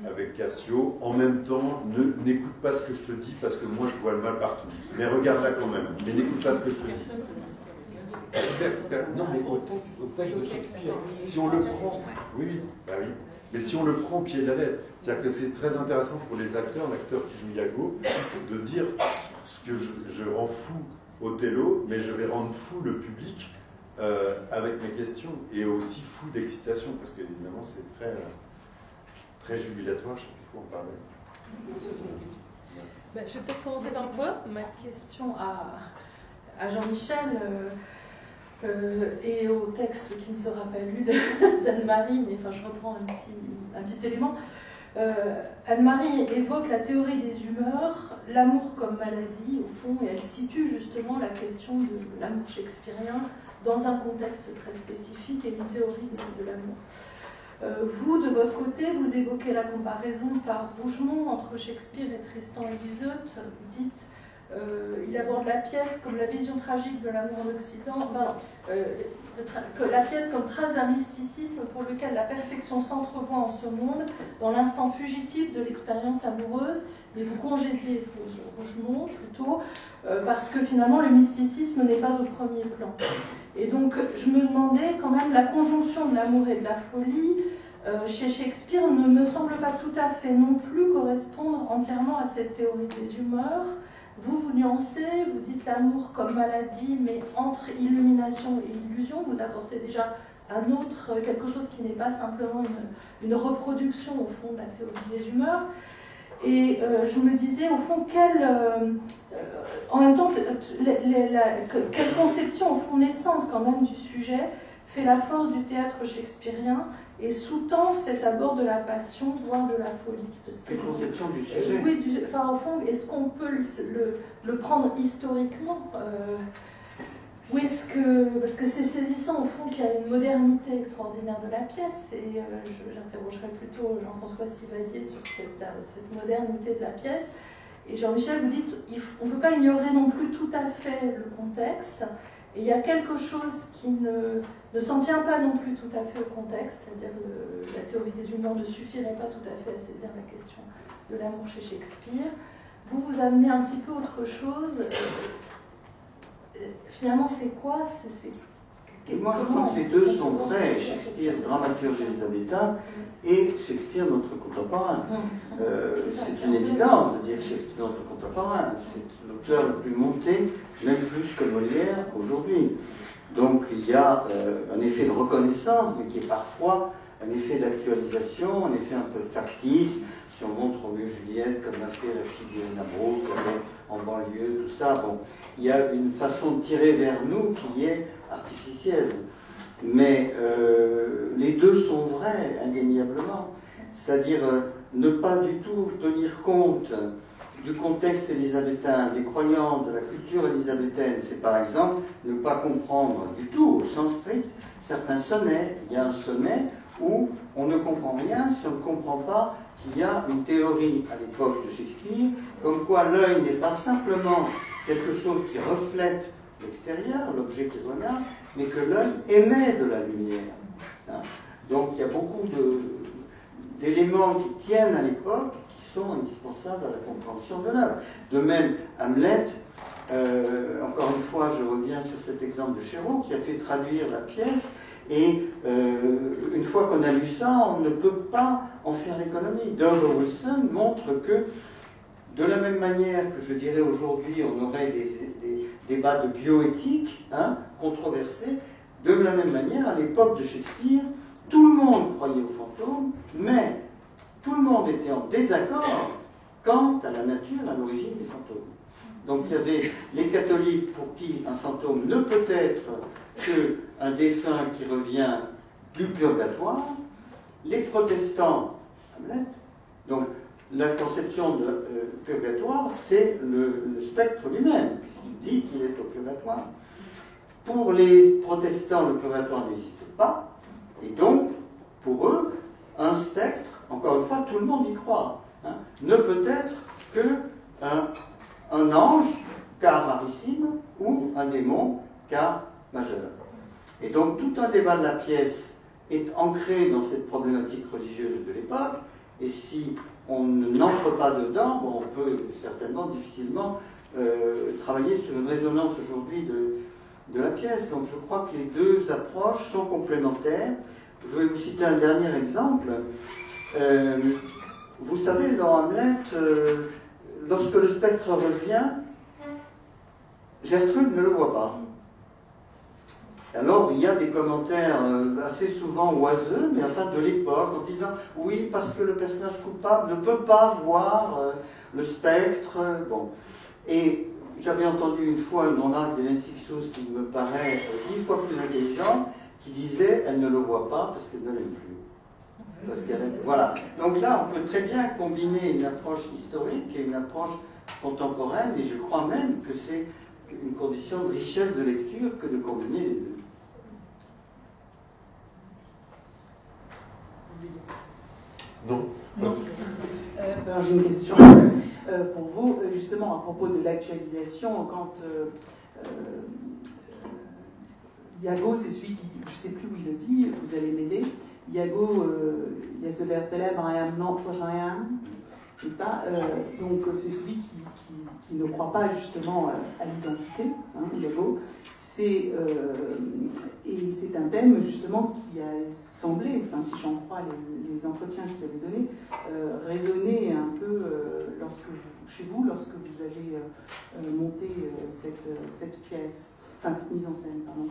S4: avec Cassio. En même temps, n'écoute pas ce que je te dis parce que moi je vois le mal partout. Mais regarde-la quand même. Mais n'écoute pas ce que je te dis. » Non, mais au texte de Shakespeare, si on le prend, oui, mais si on le prend au pied de la lettre, c'est-à-dire que c'est très intéressant pour les acteurs, l'acteur qui joue Iago, de dire ce que je rends fou Othello, mais je vais rendre fou le public avec mes questions, et aussi fou d'excitation, parce qu'évidemment c'est très jubilatoire, je ne sais plus quoi en parler.
S5: Ben, je vais peut-être commencer par ma question à Jean-Michel. Et au texte qui ne sera pas lu d'Anne-Marie, mais enfin, je reprends un petit élément. Anne-Marie évoque la théorie des humeurs, l'amour comme maladie, au fond, et elle situe justement la question de l'amour shakespearien dans un contexte très spécifique et une théorie de l'amour. Vous, de votre côté, vous évoquez la comparaison par Rougemont entre Shakespeare et Tristan et Iseult. Vous dites il aborde la pièce comme la vision tragique de l'amour en Occident, la pièce comme trace d'un mysticisme pour lequel la perfection s'entrevoit en ce monde, dans l'instant fugitif de l'expérience amoureuse, mais vous congédiez Rougemont plutôt, parce que finalement le mysticisme n'est pas au premier plan. Et donc je me demandais quand même, la conjonction de l'amour et de la folie, chez Shakespeare, ne me semble pas tout à fait non plus correspondre entièrement à cette théorie des humeurs. Vous nuancez, vous dites l'amour comme maladie, mais entre illumination et illusion, vous apportez déjà quelque chose qui n'est pas simplement une reproduction au fond de la théorie des humeurs. Et je me disais, au fond, en même temps, quelle conception au fond naissante quand même du sujet fait la force du théâtre shakespearien et sous-tend cet abord de la passion, voire de la folie.
S2: Quelle conception du sujet?
S5: Oui, au fond, est-ce qu'on peut le prendre historiquement ou est-ce que... Parce que c'est saisissant, au fond, qu'il y a une modernité extraordinaire de la pièce, et j'interrogerai plutôt Jean-François Sivadier sur cette modernité de la pièce. Et Jean-Michel, vous dites, on ne peut pas ignorer non plus tout à fait le contexte, et il y a quelque chose qui ne s'en tient pas non plus tout à fait au contexte, c'est-à-dire la théorie des humeurs ne suffirait pas tout à fait à saisir la question de l'amour chez Shakespeare. Vous amenez un petit peu autre chose. Finalement, c'est quoi
S2: Moi, je crois que les deux sont vrais. Shakespeare, dramaturge élisabétain, et Shakespeare, notre contemporain. C'est une évidence de dire Shakespeare, notre contemporain. C'est l'auteur le plus monté, même plus que Molière aujourd'hui. Donc, il y a un effet de reconnaissance, mais qui est parfois un effet d'actualisation, un effet un peu factice. Si on montre Roméo et Juliette, comme l'a fait la fille de Nabro, qui avait en banlieue, tout ça, bon, il y a une façon de tirer vers nous qui est artificielle. Mais les deux sont vrais, indéniablement. C'est-à-dire ne pas du tout tenir compte du contexte élisabétain, des croyants, de la culture élisabéthaine. C'est par exemple ne pas comprendre du tout, au sens strict, certains sonnets. Il y a un sonnet où on ne comprend rien si on ne comprend pas qu'il y a une théorie à l'époque de Shakespeare, comme quoi l'œil n'est pas simplement quelque chose qui reflète l'extérieur, l'objet qu'il regarde, mais que l'œil émet de la lumière. Hein. Donc il y a beaucoup d'éléments qui tiennent à l'époque, qui sont indispensables à la compréhension de l'œuvre. De même, Hamlet, encore une fois, je reviens sur cet exemple de Chéreau, qui a fait traduire la pièce, et une fois qu'on a lu ça, on ne peut pas en faire l'économie. Doug Wilson montre que, de la même manière que je dirais aujourd'hui, on aurait des débats de bioéthique controversés, de la même manière, à l'époque de Shakespeare, tout le monde croyait aux fantômes, mais tout le monde était en désaccord quant à la nature, à l'origine des fantômes. Donc il y avait les catholiques pour qui un fantôme ne peut être qu'un défunt qui revient du purgatoire, les protestants, Hamlet, donc la conception de purgatoire, c'est le spectre lui-même, puisqu'il dit qu'il est au purgatoire. Pour les protestants, le purgatoire n'existe pas, et donc, pour eux, un spectre, encore une fois, tout le monde y croit, ne peut être qu'un ange, cas rarissime, ou un démon, cas majeur. Et donc, tout un débat de la pièce est ancré dans cette problématique religieuse de l'époque, et si on n'entre pas dedans, bon, on peut certainement difficilement travailler sur une résonance aujourd'hui de la pièce. Donc je crois que les deux approches sont complémentaires. Je vais vous citer un dernier exemple. Vous savez, dans Hamlet, lorsque le spectre revient, Gertrude ne le voit pas. Alors, il y a des commentaires assez souvent oiseux, mais enfin de l'époque, en disant oui, parce que le personnage coupable ne peut pas voir le spectre. Bon. Et j'avais entendu une fois une remarque d'Hélène Sixous qui me paraît 10 fois plus intelligente, qui disait elle ne le voit pas parce qu'elle ne l'aime plus. Parce qu'elle aime... Voilà. Donc là, on peut très bien combiner une approche historique et une approche contemporaine, et je crois même que c'est une condition de richesse de lecture que de combiner les deux.
S4: Non.
S3: Alors j'ai une question pour vous, justement à propos de l'actualisation. Quand Iago, c'est celui qui, je ne sais plus où il le dit, vous allez m'aider. Iago, il y a ce vers célèbre, I am not what I am, n'est-ce pas? Donc c'est celui qui ne croit pas justement à l'identité, Iago. Et c'est un thème justement qui a semblé, enfin si j'en crois les entretiens que vous avez donnés, résonner un peu chez vous lorsque vous avez monté cette pièce, enfin cette mise en scène, pardon.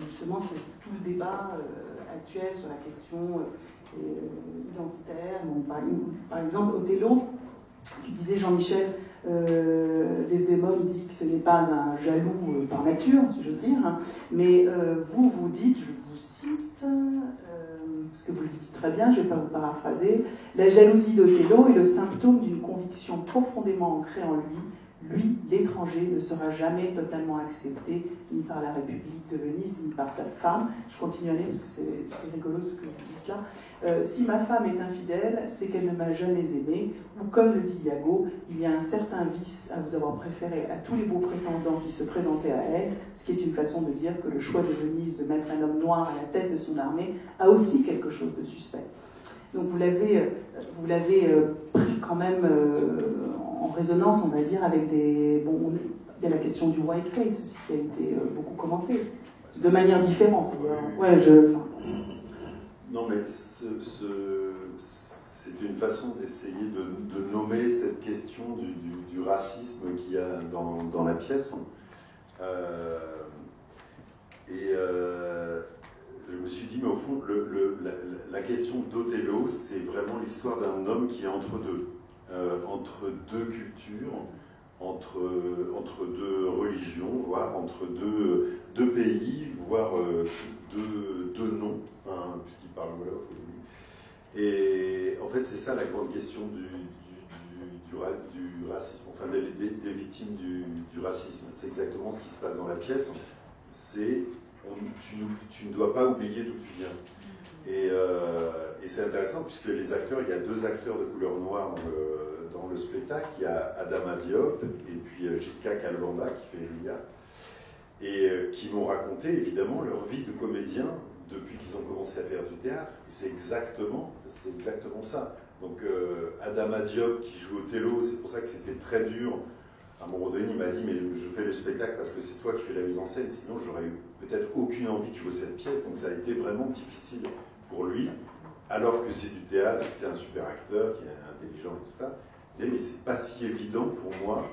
S3: Justement, c'est tout le débat actuel sur la question identitaire. Bon, par exemple, Othello, tu disais, Jean-Michel, Desdémone dit que ce n'est pas un jaloux par nature, si je veux dire, hein, mais vous dites, je vous cite, parce que vous le dites très bien, je ne vais pas vous paraphraser, la jalousie d'Othello est le symptôme d'une conviction profondément ancrée en lui. Lui, l'étranger, ne sera jamais totalement accepté, ni par la République de Venise, ni par sa femme. Je continue à lire parce que c'est rigolo ce que vous dites là. Si ma femme est infidèle, c'est qu'elle ne m'a jamais aimé, ou comme le dit Iago, il y a un certain vice à vous avoir préféré à tous les beaux prétendants qui se présentaient à elle, ce qui est une façon de dire que le choix de Venise de mettre un homme noir à la tête de son armée a aussi quelque chose de suspect. Donc vous l'avez pris quand même en résonance, on va dire, avec des... Bon, il y a la question du whiteface aussi qui a été beaucoup commentée, de manière différente. Ouais,
S4: Non, mais c'est une façon d'essayer de nommer cette question du racisme qu'il y a dans la pièce. Je me suis dit, mais au fond, la question d'Othello, c'est vraiment l'histoire d'un homme qui est entre deux cultures, entre deux religions, voire entre deux pays, voire deux noms, enfin, puisqu'il parle wolof. Et en fait, c'est ça la grande question du racisme, enfin des victimes du racisme. C'est exactement ce qui se passe dans la pièce. C'est tu ne dois pas oublier d'où tu viens. Et c'est intéressant puisque les acteurs, il y a 2 acteurs de couleur noire dans le spectacle. Il y a Adama Diop et puis Gisca Calvanda qui fait Elia, et qui m'ont raconté évidemment leur vie de comédien depuis qu'ils ont commencé à faire du théâtre. Et c'est exactement ça. Donc Adama Diop qui joue Othello, c'est pour ça que c'était très dur. À un moment donné, il m'a dit, mais je fais le spectacle parce que c'est toi qui fais la mise en scène, sinon j'aurais eu peut-être aucune envie de jouer cette pièce. Donc ça a été vraiment difficile pour lui, alors que c'est du théâtre, que c'est un super acteur, qui est intelligent et tout ça. Il disait, mais c'est pas si évident pour moi.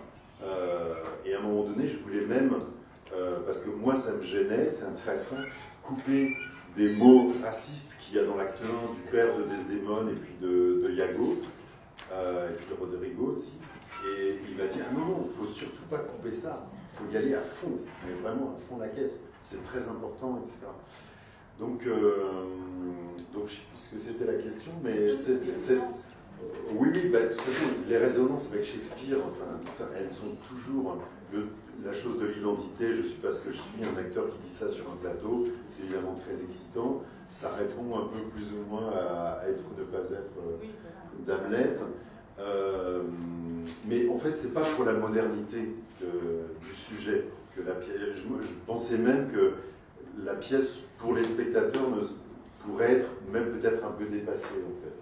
S4: Et à un moment donné, je voulais même, parce que moi ça me gênait, c'est intéressant, couper des mots racistes qu'il y a dans l'acte 1 du père de Desdémone et puis de Iago, et puis de Rodrigo aussi. Et il m'a dit, ah non, il ne faut surtout pas couper ça, il faut y aller à fond, mais vraiment à fond la caisse, c'est très important, etc. Donc je ne sais plus ce que c'était la question, mais oui, bah, de toute façon, les résonances avec Shakespeare, enfin, tout ça, elles sont toujours la chose de l'identité, je suis parce que je suis un acteur qui dit ça sur un plateau, c'est évidemment très excitant, ça répond un peu plus ou moins à être ou ne pas être d'Hamlet. Mais en fait, c'est pas pour la modernité du sujet que la pièce. Je pensais même que la pièce, pour les spectateurs, pourrait être même peut-être un peu dépassée, en fait.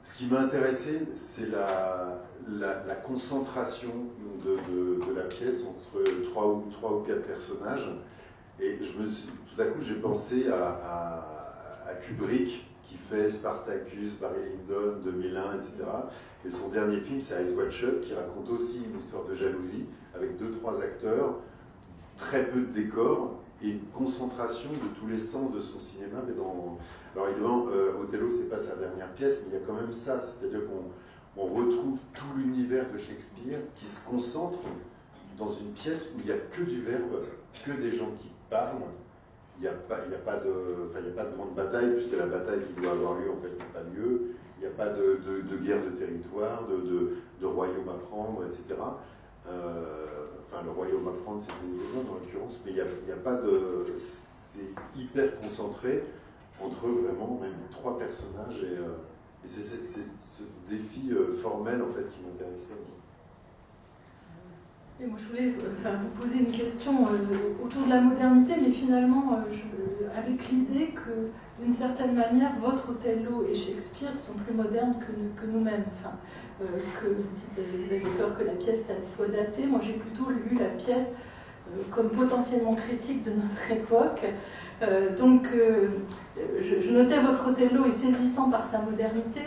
S4: Ce qui m'a intéressé, c'est la concentration de la pièce entre trois ou quatre personnages. Et tout à coup, j'ai pensé à Kubrick, qui fait Spartacus, Barry Lyndon, 2001, etc. Et son dernier film, c'est Eyes Wide Shut, qui raconte aussi une histoire de jalousie, avec 2-3 acteurs, très peu de décors, et une concentration de tous les sens de son cinéma. Mais alors évidemment, Othello, c'est pas sa dernière pièce, mais il y a quand même ça, c'est-à-dire qu'on retrouve tout l'univers de Shakespeare qui se concentre dans une pièce où il n'y a que du verbe, que des gens qui parlent. Il n'y a pas de grande bataille, puisque la bataille qui doit avoir lieu, en fait, n'a pas lieu. Il n'y a pas de guerre de territoire, de royaume à prendre, etc. Enfin, le royaume à prendre, c'est Desdémone en l'occurrence, mais il n'y a pas de... C'est hyper concentré entre vraiment même 3 personnages, et c'est ce défi formel, en fait, qui m'intéressait.
S5: Et moi, je voulais vous poser une question autour de la modernité, mais finalement, avec l'idée que, d'une certaine manière, votre Othello et Shakespeare sont plus modernes que nous-mêmes. Enfin, que vous dites, vous avez peur que la pièce soit datée. Moi, j'ai plutôt lu la pièce comme potentiellement critique de notre époque. Donc, je notais votre Othello est saisissant par sa modernité.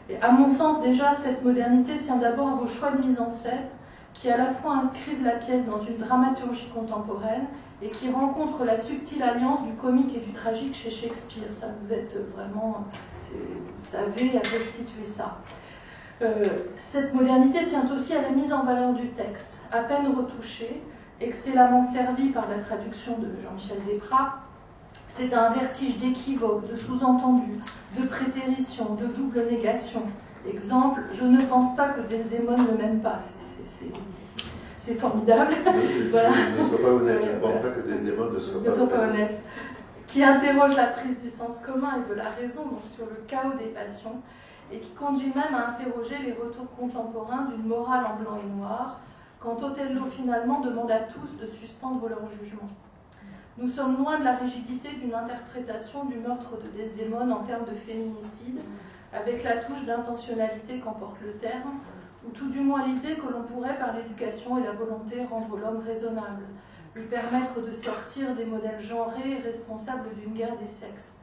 S5: Et à mon sens, déjà, cette modernité tient d'abord à vos choix de mise en scène, qui à la fois inscrivent la pièce dans une dramaturgie contemporaine et qui rencontrent la subtile alliance du comique et du tragique chez Shakespeare. Ça, vous êtes vraiment, vous savez restituer ça. Cette modernité tient aussi à la mise en valeur du texte, à peine retouché, excellemment servi par la traduction de Jean-Michel Desprats. C'est un vertige d'équivoques, de sous-entendus, de prétéritions, de double négation. Exemple, je ne pense pas que Desdémone ne m'aime pas. C'est formidable.
S4: Voilà. Ne sois pas honnête, je ne pense pas que Desdémone ne soit pas honnête.
S5: Qui interroge la prise du sens commun et de la raison, donc sur le chaos des passions, et qui conduit même à interroger les retours contemporains d'une morale en blanc et noir, quand Othello finalement demande à tous de suspendre leur jugement. Nous sommes loin de la rigidité d'une interprétation du meurtre de Desdémone en termes de féminicide, avec la touche d'intentionnalité qu'emporte le terme, ou tout du moins l'idée que l'on pourrait, par l'éducation et la volonté, rendre l'homme raisonnable, lui permettre de sortir des modèles genrés et responsables d'une guerre des sexes.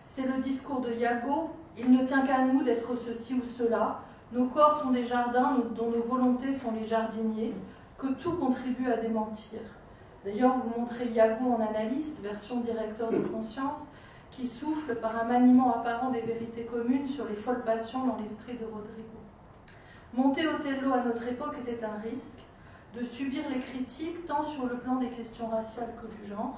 S5: C'est le discours de Iago, il ne tient qu'à nous d'être ceci ou cela, nos corps sont des jardins dont nos volontés sont les jardiniers, que tout contribue à démentir. D'ailleurs, vous montrez Iago en analyste, version directeur de conscience, qui souffle par un maniement apparent des vérités communes sur les folles passions dans l'esprit de Rodrigo. Monter Othello à notre époque était un risque, de subir les critiques tant sur le plan des questions raciales que du genre.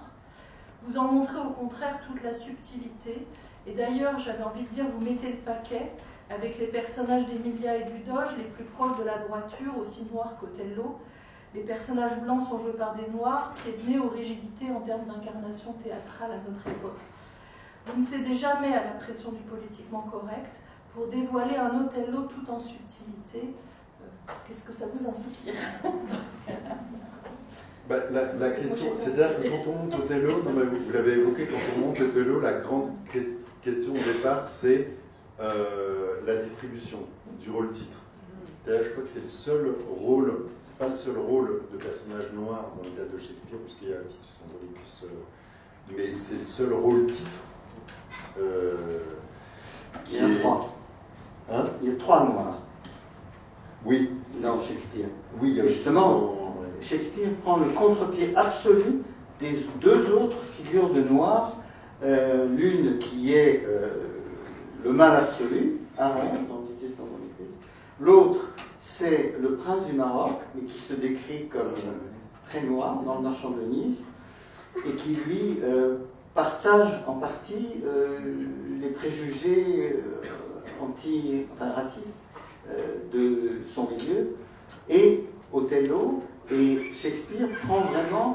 S5: Vous en montrez au contraire toute la subtilité, et d'ailleurs, j'avais envie de dire, vous mettez le paquet avec les personnages d'Emilia et du Doge, les plus proches de la droiture, aussi noirs qu'Othello. Les personnages blancs sont joués par des noirs, qui est né aux rigidités en termes d'incarnation théâtrale à notre époque. Vous ne cédez jamais à la pression du politiquement correct pour dévoiler un Othello tout en subtilité. Qu'est-ce que ça vous inspire?
S4: La question, c'est-à-dire que quand on monte Othello, non, mais vous l'avez évoqué, quand on monte Othello, la grande question au départ, c'est la distribution du rôle-titre. D'ailleurs, je crois que c'est le seul rôle, c'est pas le seul rôle de personnage noir dans le cadre de Shakespeare, puisqu'il y a Titus Andronicus, mais c'est le seul rôle-titre.
S2: Il y a trois.
S4: Hein?
S2: Il y a trois noirs.
S4: Oui.
S2: Dans Shakespeare.
S4: Oui, il y a
S2: justement, Shakespeare prend le contre-pied absolu des deux autres figures de noirs, l'une qui est le mal absolu, Aaron, dans Titus Andronicus. L'autre, c'est le prince du Maroc, mais qui se décrit comme très noir dans le Marchand de Venise, et qui lui partage en partie les préjugés racistes de son milieu. Et Othello, et Shakespeare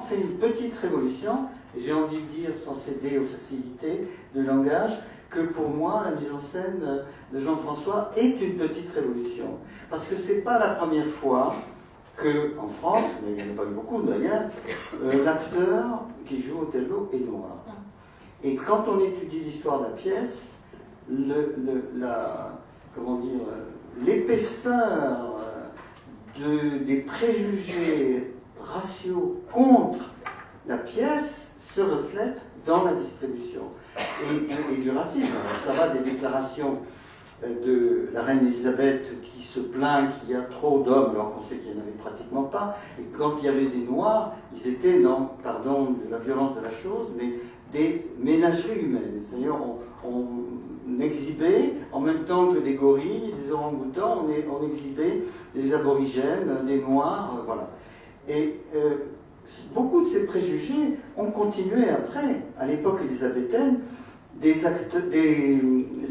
S2: fait une petite révolution, et j'ai envie de dire, sans céder aux facilités de langage, que pour moi, la mise en scène de Jean-François est une petite révolution. Parce que c'est pas la première fois qu'en France, mais il n'y en a pas eu beaucoup d'ailleurs, l'acteur qui joue Othello est noir. Et quand on étudie l'histoire de la pièce, l'épaisseur des préjugés raciaux contre la pièce se reflète dans la distribution. Et du racisme. Alors, ça va des déclarations de la reine Elisabeth qui se plaint qu'il y a trop d'hommes, alors qu'on sait qu'il n'y en avait pratiquement pas, et quand il y avait des noirs, ils étaient dans, pardon de la violence de la chose, mais des ménageries humaines. C'est-à-dire, on exhibait, en même temps que des gorilles, des orang-outans, on exhibait des aborigènes, des noirs, voilà. Et beaucoup de ces préjugés ont continué après, à l'époque élisabéthaine. Des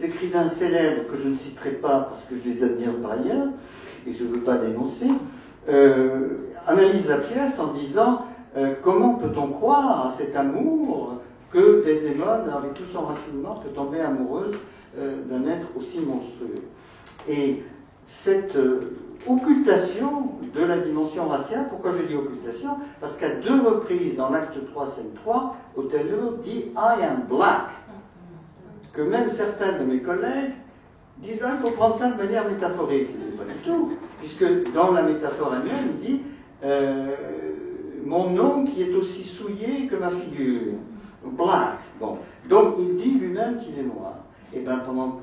S2: écrivains célèbres que je ne citerai pas parce que je les admire par ailleurs et je ne veux pas dénoncer, analysent la pièce en disant comment peut-on croire à cet amour que Desdémone, avec tout son raffinement, peut tomber amoureuse d'un être aussi monstrueux. Et cette occultation de la dimension raciale, pourquoi je dis occultation? Parce qu'à deux reprises dans l'acte 3, scène 3, Othello dit « I am black », que même certains de mes collègues disent « il faut prendre ça de manière métaphorique ». Pas du tout, puisque dans la métaphore elle-même, il dit « mon nom qui est aussi souillé que ma figure ». Black. Bon. Donc il dit lui-même qu'il est noir. Et bien pendant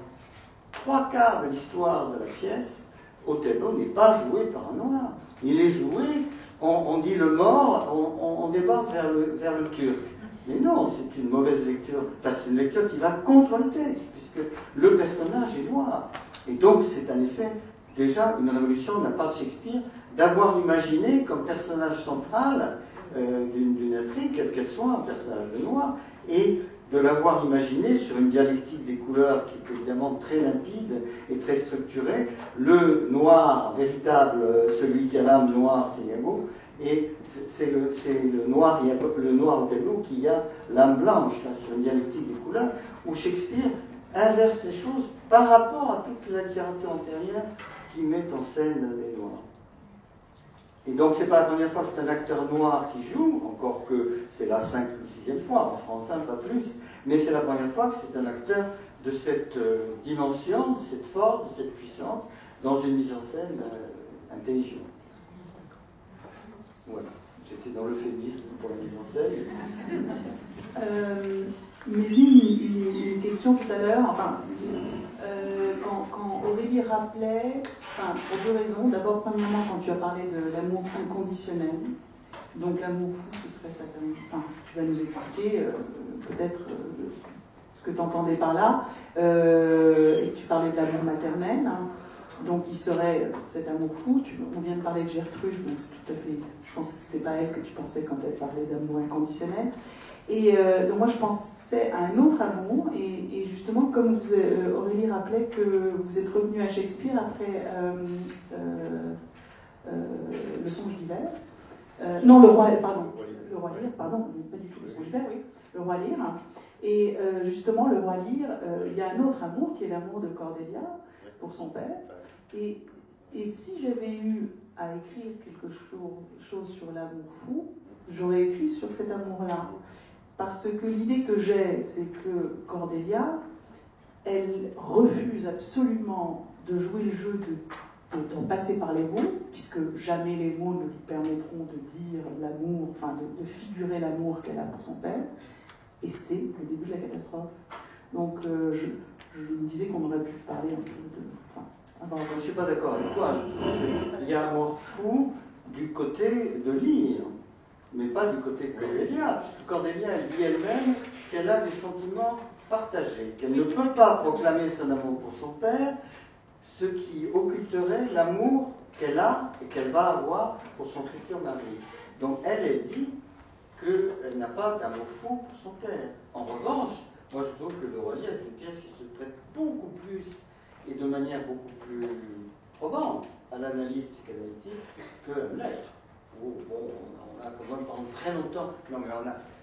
S2: 3/4 de l'histoire de la pièce, Othello n'est pas joué par un noir. Il est joué, on dit le mort, on débarque vers le turc. Mais non, c'est une mauvaise lecture. Enfin, c'est une lecture qui va contre le texte, puisque le personnage est noir. Et donc c'est en effet déjà une révolution de la part de Shakespeare d'avoir imaginé comme personnage central d'une intrigue, quelle qu'elle soit, un personnage de noir, et de l'avoir imaginé sur une dialectique des couleurs qui est évidemment très limpide et très structurée. Le noir véritable, celui qui a l'âme noire, c'est Iago, et c'est le noir Othello qui a l'âme blanche, là, sur une dialectique des couleurs, où Shakespeare inverse les choses par rapport à toute la littérature antérieure qui met en scène des noirs. Et donc, c'est pas la première fois que c'est un acteur noir qui joue, encore que c'est la 5e ou 6e fois, en France, pas plus, mais c'est la première fois que c'est un acteur de cette dimension, de cette force, de cette puissance, dans une mise en scène intelligente. Voilà, j'étais dans l'euphémisme pour la mise en scène.
S3: Il m'est venu une question tout à l'heure, quand Aurélie rappelait, pour deux raisons. D'abord, premièrement, quand tu as parlé de l'amour inconditionnel, donc l'amour fou, ce serait ça. Tu vas nous expliquer peut-être ce que tu entendais par là. Et tu parlais de l'amour maternel, donc il serait cet amour fou. On vient de parler de Gertrude, donc c'est tout à fait. Je pense que c'était pas elle que tu pensais quand elle parlait d'amour inconditionnel. Et donc moi je pensais à un autre amour, et justement comme Aurélie rappelait que vous êtes revenu à Shakespeare après le Songe d'hiver, non le Roi Lear, pardon, pas du tout le Songe d'hiver, oui, le Roi Lear, et justement le Roi Lear, il y a un autre amour qui est l'amour de Cordelia pour son père, et si j'avais eu à écrire quelque chose sur l'amour fou, j'aurais écrit sur cet amour-là. Parce que l'idée que j'ai, c'est que Cordelia, elle refuse absolument de jouer le jeu de passer par les mots, puisque jamais les mots ne lui permettront de dire l'amour, enfin de figurer l'amour qu'elle a pour son père, et c'est le début de la catastrophe. Donc je me disais qu'on aurait pu parler un peu de...
S2: Je ne suis pas d'accord avec toi. Il y a amour fou du côté de lire, mais pas du côté de Cordelia, puisque Cordelia, elle dit elle-même qu'elle a des sentiments partagés, qu'elle ne peut pas proclamer son amour pour son père, ce qui occulterait l'amour qu'elle a et qu'elle va avoir pour son futur mari. Donc elle dit qu'elle n'a pas d'amour fou pour son père. En revanche, moi je trouve que Le Roi Lear est une pièce qui se prête beaucoup plus et de manière beaucoup plus probante à l'analyse psychanalytique que Hamlet. Bon, on a quand même pendant très longtemps. Non, mais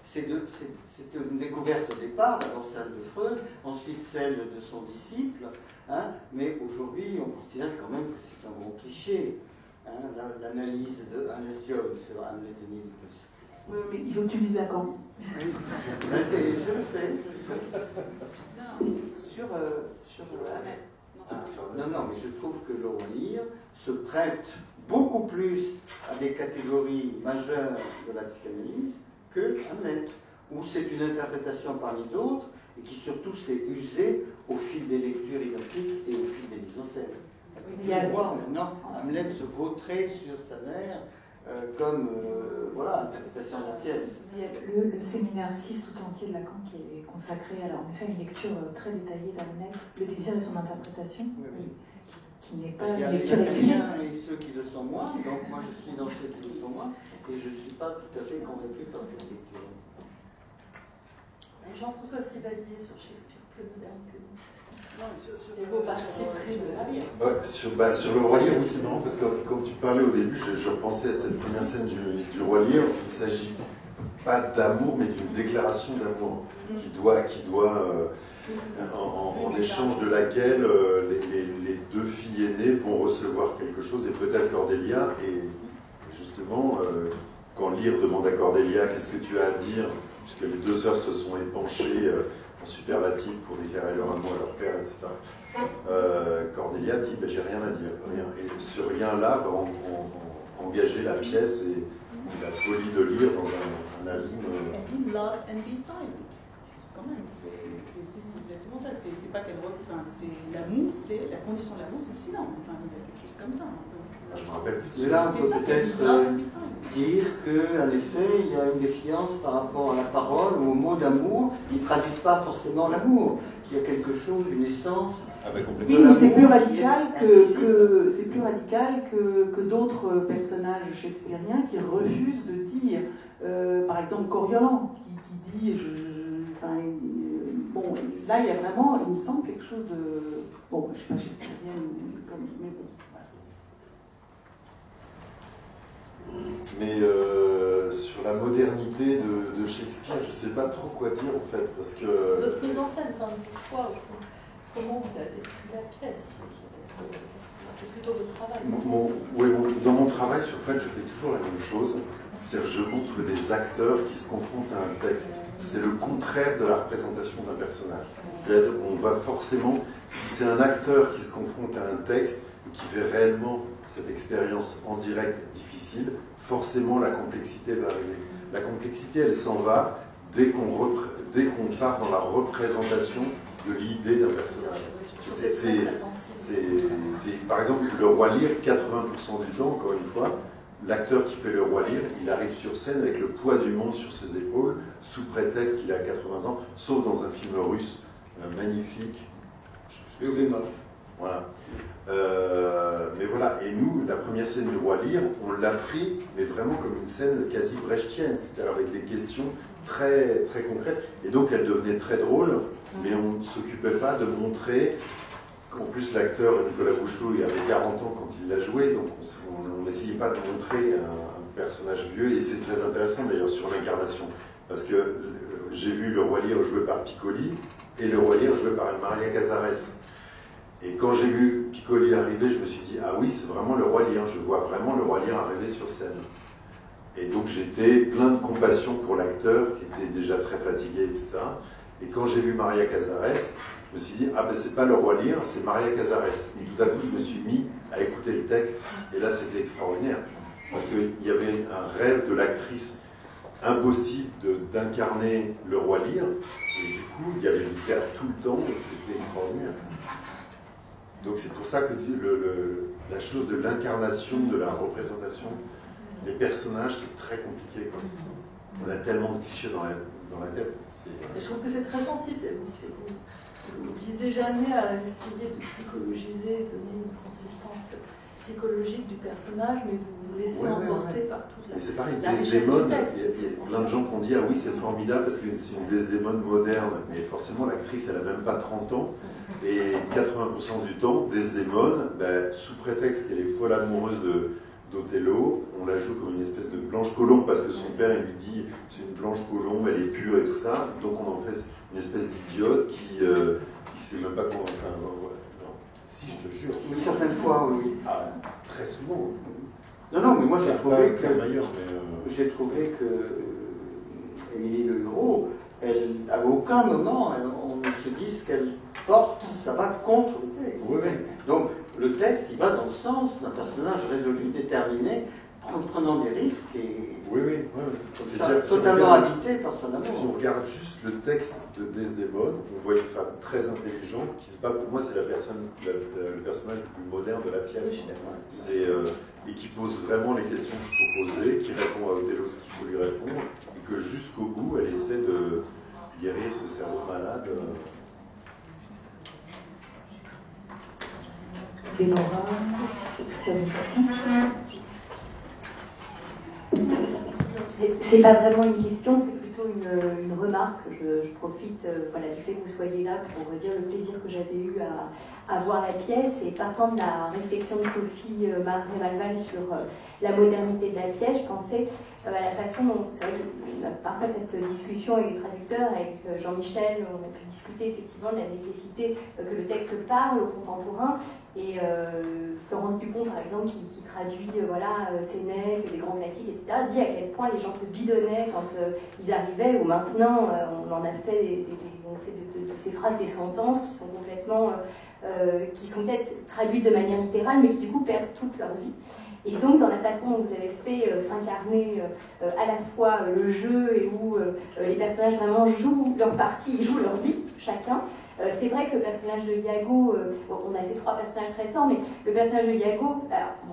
S2: c'était une découverte au départ, d'abord celle de Freud, ensuite celle de son disciple. Hein, mais aujourd'hui, on considère quand même que c'est un gros cliché. Hein, l'analyse de Ernest Jones sur Hamlet et Oedipus.
S3: Oui, mais il faut utiliser Lacan.
S2: Je le fais.
S3: Sur Hamlet.
S2: Non, mais je trouve que Le Roi Lear se prête beaucoup plus à des catégories majeures de la psychanalyse que Hamlet, où c'est une interprétation parmi d'autres et qui surtout s'est usée au fil des lectures identiques et au fil des mises en scène. On voit maintenant Hamlet se vautrer sur sa mère comme interprétation de la pièce.
S1: Il y a le séminaire 6 tout entier de Lacan qui est consacré à en effet une lecture très détaillée d'Hamlet, le désir et son interprétation, qui n'est pas une lecture écrite.
S2: Et ceux qui le sont moins, donc moi je suis dans ceux qui le sont moins, et je ne suis pas tout à fait convaincu par cette lecture.
S5: Jean-François Sivadier sur Shakespeare plus moderne que nous.
S3: Et vos partis pris
S4: sur Le Roi Lear, oui, c'est marrant parce que quand tu parlais au début, je repensais à cette première scène du Roi Lear. Il ne s'agit pas d'amour, mais d'une déclaration d'amour qui doit en échange de laquelle les deux filles aînées vont recevoir quelque chose, et peut-être Cordelia. Et justement, quand Lear demande à Cordelia qu'est-ce que tu as à dire, puisque les deux sœurs se sont épanchées en superlatif pour déclarer leur amour à leur père, etc. Cordelia dit j'ai rien à dire, rien. Et ce rien-là va engager la pièce et la folie de Lear dans un abîme.
S3: Elle dit love and be silent. Quand même, c'est exactement ça. C'est pas qu'elle rose. Enfin, c'est l'amour, c'est la condition de l'amour, c'est le silence. Enfin, il y a quelque chose comme ça.
S4: Je me rappelle plus.
S2: Mais là, on peut peut-être dire qu'en effet, il y a une défiance par rapport à la parole ou aux mots d'amour qui ne traduisent pas forcément l'amour, qu'il y a quelque chose, une essence.
S3: Oui, mais c'est plus radical que d'autres personnages shakespeariens qui refusent de dire, par exemple Coriolan, qui dit, bon, là il y a vraiment, il me semble quelque chose de, bon, je ne suis pas shakespearienne, mais bon.
S4: Mais sur la modernité de Shakespeare, je ne sais pas trop quoi dire en fait, parce que...
S5: Votre mise en scène, enfin, vos choix, au fond, comment vous avez pris la pièce? C'est plutôt votre travail.
S4: Dans mon travail, en fait, je fais toujours la même chose, c'est-à-dire je montre des acteurs qui se confrontent à un texte. C'est le contraire de la représentation d'un personnage. C'est-à-dire qu'on va forcément, si c'est un acteur qui se confronte à un texte, qui fait réellement cette expérience en direct difficile, forcément la complexité va arriver. La complexité, elle s'en va dès qu'on part dans la représentation de l'idée d'un personnage. Par exemple, Le Roi Lear, 80% du temps, encore une fois, l'acteur qui fait Le Roi Lear, il arrive sur scène avec le poids du monde sur ses épaules, sous prétexte qu'il a 80 ans, sauf dans un film russe magnifique. Voilà. Mais voilà, et nous, la première scène du Roi Lear, on l'a pris, mais vraiment comme une scène quasi brechtienne, c'est-à-dire avec des questions très, très concrètes. Et donc elle devenait très drôle, mais on ne s'occupait pas de montrer qu'en plus l'acteur Nicolas Bouchot, il avait 40 ans quand il l'a joué, donc on n'essayait pas de montrer un personnage vieux, et c'est très intéressant d'ailleurs sur l'incarnation, parce que j'ai vu Le Roi Lear joué par Piccoli, et Le Roi Lear joué par Maria Casares. Et quand j'ai vu Piccoli arriver, je me suis dit, ah oui, c'est vraiment Le Roi Lear, je vois vraiment Le Roi Lear arriver sur scène. Et donc j'étais plein de compassion pour l'acteur, qui était déjà très fatigué, etc. Et quand j'ai vu Maria Casares, je me suis dit, ah ben c'est pas Le Roi Lear, c'est Maria Casares. Et tout à coup, je me suis mis à écouter le texte, et là c'était extraordinaire. Parce qu'il y avait un rêve de l'actrice impossible d'incarner Le Roi Lear, et du coup, il y avait du théâtre tout le temps, et c'était extraordinaire. Donc c'est pour ça que la chose de l'incarnation, de la représentation des personnages, c'est très compliqué, quoi. On a tellement de clichés dans la tête.
S5: Je trouve que c'est très sensible. Vous ne visez jamais à essayer de psychologiser, donner une consistance psychologique du personnage, mais vous vous laissez emporter par toute la.
S4: Et c'est pareil,
S5: la
S4: Desdémone,
S5: texte,
S4: il y a plein de gens qui ont dit ah oui, c'est formidable parce que c'est une Desdémone moderne, mais forcément l'actrice elle n'a même pas 30 ans, et 80% du temps, Desdémone, ben, sous prétexte qu'elle est folle amoureuse d'Othello, on la joue comme une espèce de Blanche Colombe parce que son père il lui dit c'est une Blanche Colombe, elle est pure et tout ça, donc on en fait une espèce d'idiote qui sait même pas comment. Enfin, ouais, non. Si, je te jure.
S2: Une certaine fois, oui.
S4: Ah, très souvent.
S2: Non, mais moi j'ai trouvé que Émilie Le Hureau, à aucun moment on ne se dit ce qu'elle porte, ça va contre le texte.
S4: Oui.
S2: Donc le texte, il va dans le sens d'un personnage résolu, déterminé, prenant des risques et totalement habité par son amour.
S4: Si on regarde juste le texte de Desdémone, on voit une femme très intelligente qui se bat. Pour moi, c'est le personnage le plus moderne de la pièce. Et qui pose vraiment les questions qu'il faut poser, qui répond à Othello ce qu'il faut lui répondre, et que jusqu'au bout, elle essaie de guérir ce cerveau malade.
S1: Déborah, tu as une question ? C'est pas vraiment une question, c'est plutôt une remarque. Je profite du fait que vous soyez là pour dire le plaisir que j'avais eu à voir la pièce. Et partant de la réflexion de Sophie Marais-Malval sur la modernité de la pièce, je pensais à la façon dont, c'est vrai qu'on a parfois cette discussion avec les traducteurs, avec Jean-Michel, on a pu discuter effectivement de la nécessité que le texte parle aux contemporains. Et Florence Dupont, par exemple, qui traduit Sénèque, des grands classiques, etc., dit à quel point les gens se bidonnaient quand ils arrivaient, ou maintenant on en a fait, on fait de ces phrases des sentences qui sont complètement, qui sont peut-être traduites de manière littérale, mais qui du coup perdent toute leur vie. Et donc, dans la façon dont vous avez fait s'incarner à la fois le jeu et où les personnages vraiment jouent leur partie, ils jouent leur vie, chacun. C'est vrai que le personnage de Iago, on a ces trois personnages très forts, mais le personnage de Iago,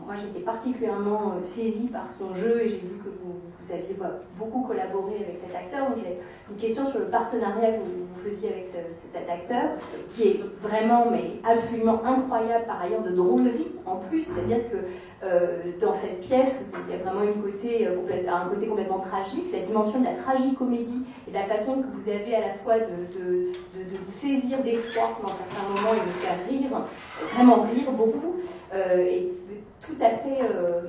S1: moi j'étais particulièrement saisie par son jeu et j'ai vu que vous aviez beaucoup collaboré avec cet acteur. Donc j'ai une question sur le partenariat que vous faisiez avec cet acteur, qui est vraiment, mais absolument incroyable par ailleurs de drôlerie en plus, c'est-à-dire que dans cette pièce, il y a vraiment un côté complètement tragique, la dimension de la tragicomédie et de la façon que vous avez à la fois de vous saisir d'effroi dans certains moments et de faire rire, vraiment rire beaucoup, et tout à fait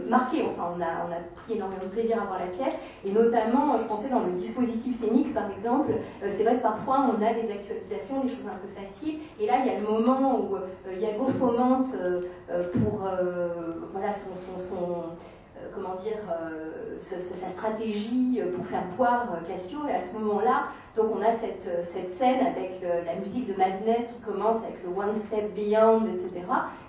S1: marqué. Enfin, on a pris énormément de plaisir à voir la pièce, et notamment, je pensais dans le dispositif scénique, par exemple, c'est vrai que parfois on a des actualisations, des choses un peu faciles, et là il y a le moment où Iago fomente pour sa stratégie pour faire boire Cassio, et à ce moment-là, donc on a cette scène avec la musique de Madness qui commence avec le One Step Beyond, etc.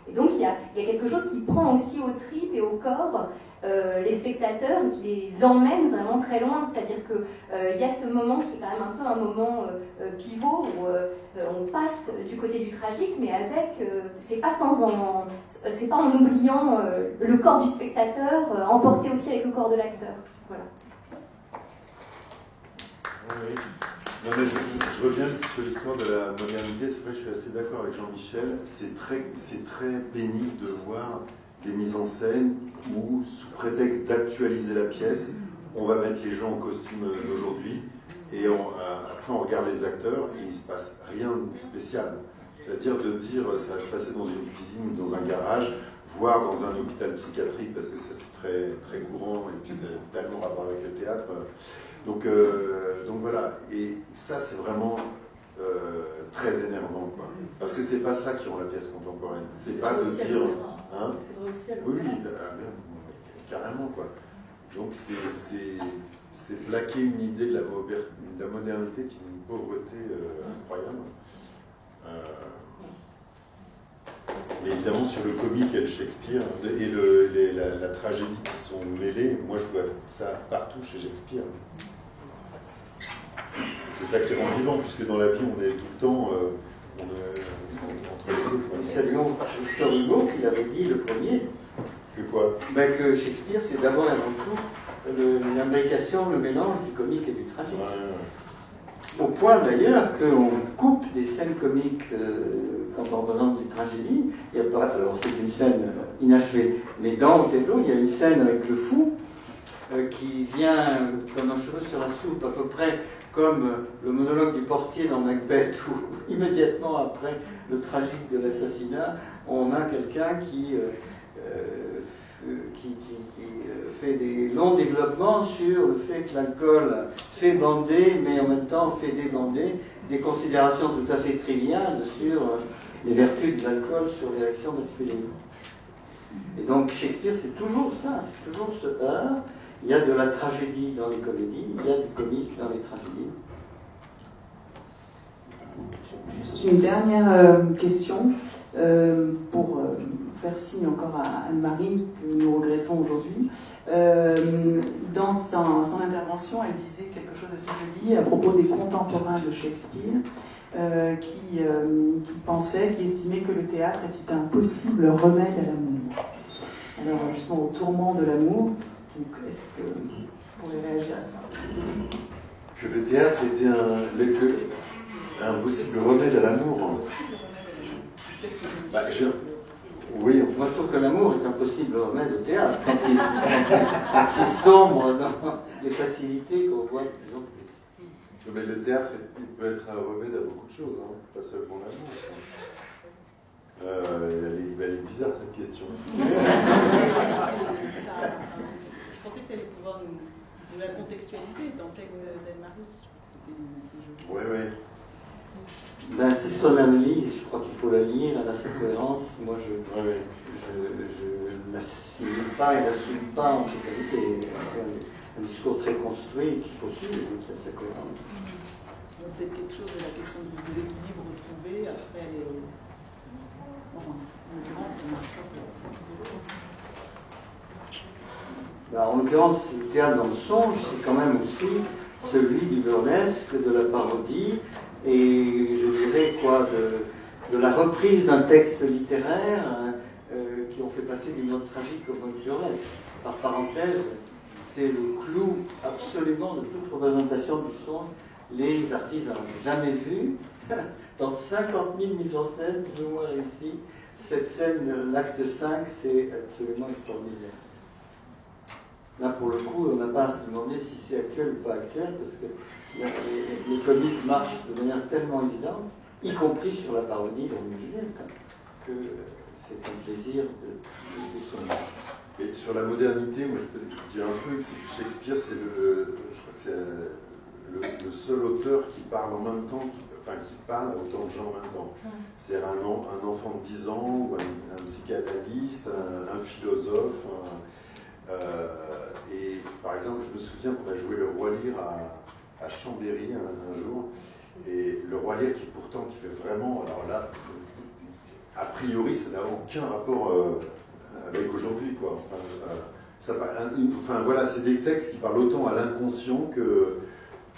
S1: Et donc il y a quelque chose qui prend aussi aux tripes et au corps les spectateurs, qui les emmène vraiment très loin. C'est-à-dire qu'il y a ce moment qui est quand même un peu un moment pivot où on passe du côté du tragique, mais avec, c'est pas en oubliant le corps du spectateur, emporté aussi avec le corps de l'acteur. Voilà.
S4: Oui. Non, mais je reviens sur l'histoire de la modernité. C'est vrai que je suis assez d'accord avec Jean-Michel. C'est très pénible de voir des mises en scène où, sous prétexte d'actualiser la pièce, on va mettre les gens en costume d'aujourd'hui et après on regarde les acteurs et il ne se passe rien de spécial. C'est-à-dire de dire ça va se passer dans une cuisine ou dans un garage, voire dans un hôpital psychiatrique, parce que ça c'est très, très courant et puis c'est tellement rapport avec le théâtre. Donc voilà, et ça c'est vraiment très énervant, quoi. Parce que c'est pas ça qui rend la pièce contemporaine. C'est pas de dire. Hein,
S5: c'est vrai aussi à
S4: oui, carrément, quoi. Donc c'est plaquer une idée de la modernité qui est une pauvreté incroyable. Mais évidemment, sur le comique et le Shakespeare, et la tragédie qui sont mêlées, moi je vois ça partout chez Shakespeare. C'est ça qui rend vivant, puisque dans la vie, on est tout le temps entre les deux.
S2: Nous saluons Victor Hugo qui avait dit le premier.
S4: Que quoi?
S2: Que Shakespeare, c'est d'abord et avant tout l'imbrication, le mélange du comique et du tragique. Au point d'ailleurs qu'on coupe des scènes comiques quand on représente des tragédies. Il y a pas, alors c'est une scène inachevée, mais dans Othello, il y a une scène avec le fou qui vient comme un cheveu sur la soupe, à peu près comme le monologue du portier dans Macbeth, où immédiatement après le tragique de l'assassinat, on a quelqu'un qui fait des longs développements sur le fait que l'alcool fait bander, mais en même temps fait débander, des considérations tout à fait triviales sur les vertus de l'alcool sur les réactions masculines. Et donc Shakespeare, c'est toujours ça, c'est toujours ce heurt. Il y a de la tragédie dans les comédies, il y a du comique dans les tragédies.
S3: Juste une dernière question pour faire signe encore à Anne-Marie, que nous regrettons aujourd'hui. Dans son intervention, elle disait quelque chose assez joli à propos des contemporains de Shakespeare, qui estimaient que le théâtre était un possible remède à l'amour. Alors, justement, au tourment de l'amour, est-ce que vous pourrez réagir à ça?
S4: Que le théâtre était un possible remède à l'amour. Oui,
S2: moi je trouve que l'amour est un possible remède au théâtre quand il sombre dans les facilités qu'on voit de plus en plus.
S4: Mais le théâtre, il peut être un remède à beaucoup de choses, hein, pas seulement l'amour. Elle est bizarre cette question.
S3: Je pensais que tu allais pouvoir nous la contextualiser dans le texte d'Anne-Marie. Je trouvais que c'était assez joli.
S4: Oui.
S2: Ben, si on l'analyse, je crois qu'il faut la lire, elle a sa cohérence. Moi, je l'assimile pas et l'assume pas en totalité. C'est un discours très construit qu'il faut suivre, qui a sa cohérence.
S3: Peut-être quelque chose de la question de l'équilibre retrouvé, après elle est... Enfin, en l'occurrence, ça marche pas.
S2: Ben, en l'occurrence, le théâtre dans le songe, c'est quand même aussi celui du burlesque, de la parodie, et je dirais quoi, de la reprise d'un texte littéraire qui ont fait passer du mode tragique au mode burlesque. Par parenthèse, c'est le clou absolument de toute représentation du songe. Les artistes n'ont jamais vu, dans 50 000 mises en scène, plus ou moins réussies, cette scène, l'acte 5, c'est absolument extraordinaire. Là, pour le coup, on n'a pas à se demander si c'est actuel ou pas actuel, parce que les comiques marchent de manière tellement évidente, y compris sur la parodie de Roméo et Juliette, que c'est un plaisir de son âge.
S4: Et sur la modernité, moi je peux te dire un truc, c'est que Shakespeare, je crois que c'est le seul auteur qui parle en même temps, qui parle à autant de gens en même temps. C'est-à-dire un enfant de 10 ans, ou un psychanalyste, un philosophe, et par exemple, je me souviens qu'on a joué le Roi Lear à Chambéry un jour, et le Roi Lear qui fait vraiment, alors là, a priori, ça n'a aucun rapport avec aujourd'hui, quoi. Voilà, c'est des textes qui parlent autant à l'inconscient que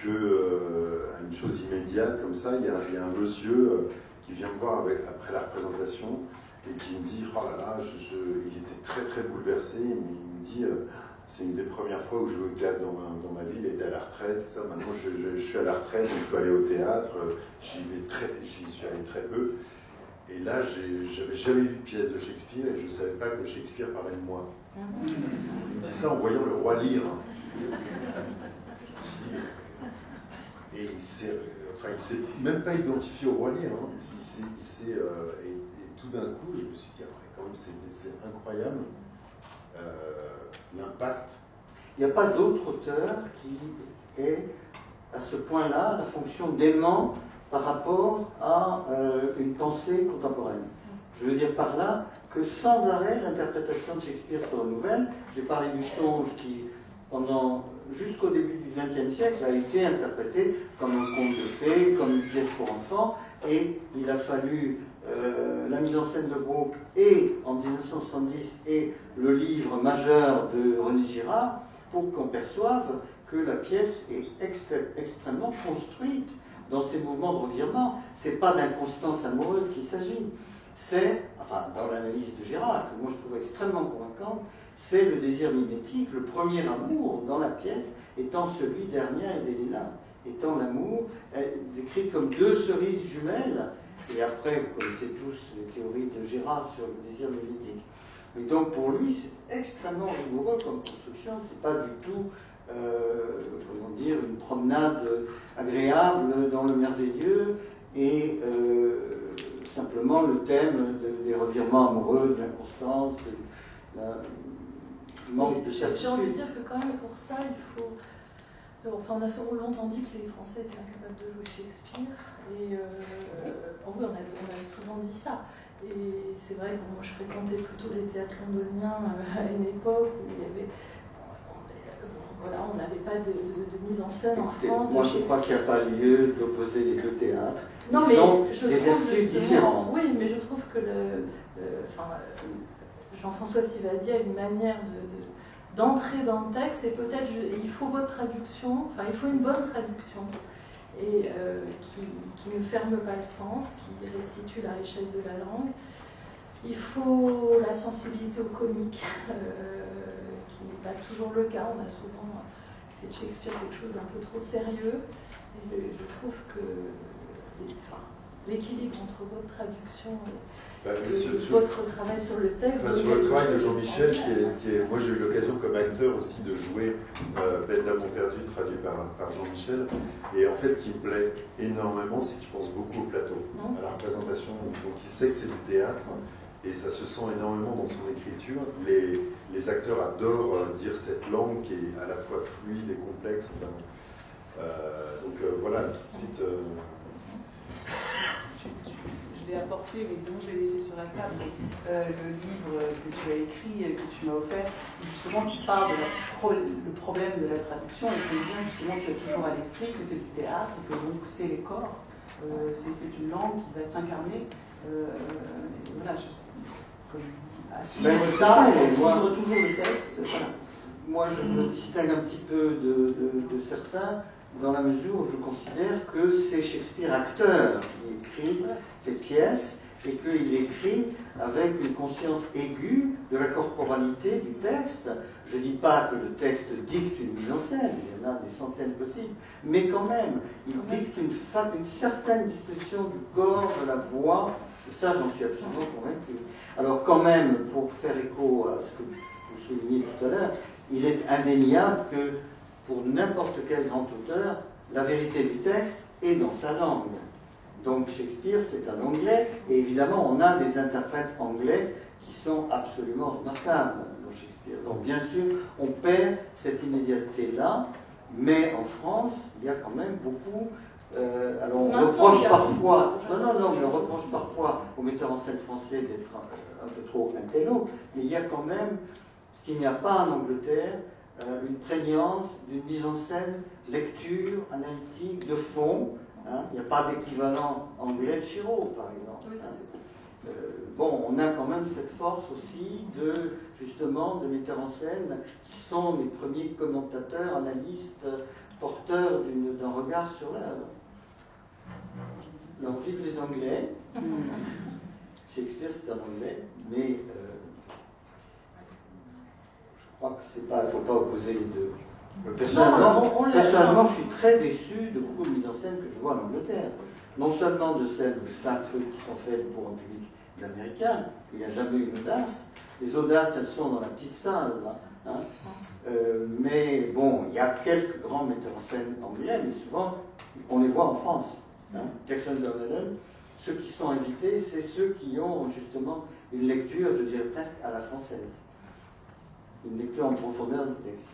S4: à une chose immédiate, comme ça. Il y a un monsieur qui vient me voir après la représentation et qui me dit, oh là là, il était très très bouleversé, mais il me dit, c'est une des premières fois où je vais au théâtre dans ma vie, il était à la retraite, ça. Maintenant je suis à la retraite, donc je peux aller au théâtre, j'y suis allé très peu, et là j'avais jamais vu de pièce de Shakespeare et je ne savais pas que Shakespeare parlait de moi. Il me dit ça en voyant le Roi Lear. Je me suis dit, et il s'est même pas identifié au Roi Lear, hein. Et tout d'un coup, je me suis dit, quand même, c'est incroyable l'impact.
S2: Il n'y a pas d'autre auteur qui ait à ce point-là la fonction d'aimant par rapport à une pensée contemporaine. Je veux dire par là que sans arrêt, l'interprétation de Shakespeare se renouvelle. J'ai parlé du songe qui, jusqu'au début du XXe siècle, a été interprété comme un conte de fées, comme une pièce pour enfants, et il a fallu la mise en scène de Brooke et en 1970 et le livre majeur de René Girard pour qu'on perçoive que la pièce est extrêmement construite dans ses mouvements de revirement. Ce n'est pas d'inconstance amoureuse qu'il s'agit. C'est, enfin, dans l'analyse de Girard, que moi je trouve extrêmement convaincante, c'est le désir mimétique, le premier amour dans la pièce étant celui d'Hermia et d'Héléna, étant l'amour décrit comme deux cerises jumelles. Et après, vous connaissez tous les théories de Girard sur le désir mimétique. Mais donc pour lui, c'est extrêmement rigoureux comme construction, c'est pas du tout comment dire, une promenade agréable dans le merveilleux et simplement le thème des revirements amoureux, de l'inconstance, du manque de certitude.
S5: J'ai envie de dire que quand même pour ça, il faut... Enfin, on a longtemps dit que les Français étaient incapables de jouer Shakespeare, et oui, on a souvent dit ça. Et c'est vrai que moi je fréquentais plutôt les théâtres londoniens à une époque où il y avait... Voilà, on n'avait pas de mise en scène en France.
S2: Moi, je crois qu'il n'y a pas lieu d'opposer les deux théâtres.
S5: Non,
S2: Ils
S5: mais
S2: ont
S5: je
S2: des
S5: trouve
S2: vertus
S5: justement,
S2: différentes.
S5: oui, mais je trouve que Jean-François Sivadi a une manière d'entrer dans le texte, et peut-être il faut votre traduction, enfin il faut une bonne traduction, et qui ne ferme pas le sens, qui restitue la richesse de la langue. Il faut la sensibilité au comique, qui n'est pas toujours le cas. On a souvent fait de Shakespeare quelque chose d'un peu trop sérieux. Et je trouve que l'équilibre entre votre traduction et votre travail sur le texte...
S4: Sur le travail de Jean-Michel, moi j'ai eu l'occasion comme acteur aussi de jouer Belle d'amour perdu, traduit par Jean-Michel. Et en fait, ce qui me plaît énormément, c'est qu'il pense beaucoup au plateau, à la représentation. Donc il sait que c'est du théâtre. Et ça se sent énormément dans son écriture. Les acteurs adorent dire cette langue qui est à la fois fluide et complexe. Voilà, tout de suite...
S3: Je l'ai apporté, mais bon, je l'ai laissé sur la table. Le livre que tu as écrit, que tu m'as offert, justement, tu parles de le problème de la traduction, et que bien, justement, tu as toujours à l'esprit que c'est du théâtre, que donc c'est les corps. C'est une langue qui va s'incarner. Voilà, à suivre ça et à suivre toujours le texte. Voilà.
S2: Moi, je me distingue un petit peu de certains, dans la mesure où je considère que c'est Shakespeare acteur qui écrit cette pièce, et qu'il écrit avec une conscience aiguë de la corporalité du texte. Je ne dis pas que le texte dicte une mise en scène, il y en a des centaines possibles, mais quand même, il dicte une certaine disposition du corps, de la voix, et ça j'en suis absolument convaincu. Alors quand même, pour faire écho à ce que vous soulignez tout à l'heure, il est indéniable que pour n'importe quel grand auteur, la vérité du texte est dans sa langue. Donc Shakespeare, c'est un anglais, et évidemment, on a des interprètes anglais qui sont absolument remarquables dans Shakespeare. Donc bien sûr, on perd cette immédiateté-là, mais en France, il y a quand même beaucoup... alors on reproche parfois... mais on reproche parfois aux metteurs en scène français d'être un peu trop intello, mais il y a quand même, ce qu'il n'y a pas en Angleterre, une prégnance d'une mise en scène, lecture, analytique, de fond. Hein. Il n'y a pas d'équivalent anglais de Chiro, par exemple.
S5: Oui, ça,
S2: bon, on a quand même cette force aussi justement, de metteurs en scène qui sont les premiers commentateurs, analystes, porteurs d'un regard sur l'œuvre. Donc, vive les Anglais. Shakespeare, c'est un anglais, mais je crois qu'il ne faut pas opposer les deux. Personnellement, je suis très déçu de beaucoup de mises en scène que je vois en Angleterre. Non seulement de celles de Stratford qui sont faites pour un public d'Américains, il n'y a jamais une audace. Les audaces, elles sont dans la petite salle, là. Hein. Mais bon, il y a quelques grands metteurs en scène anglais, mais souvent, on les voit en France. Hein. Declan Donnellan, ceux qui sont invités, c'est ceux qui ont justement une lecture, je dirais presque à la française. Une lecture en profondeur du texte.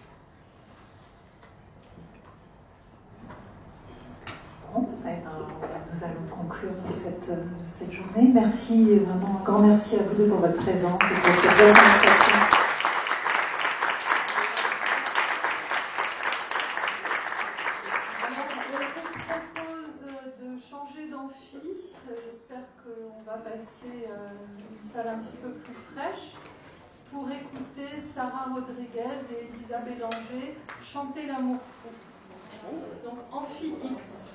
S1: Bon, nous allons conclure cette journée. Merci, vraiment un grand merci à vous deux pour votre présence et pour cette belle conversation.
S5: Alors, on propose de changer d'amphi. plus fraîche pour écouter Sarah Rodriguez et Elisa Bélanger chanter l'amour fou. Donc Amphi X.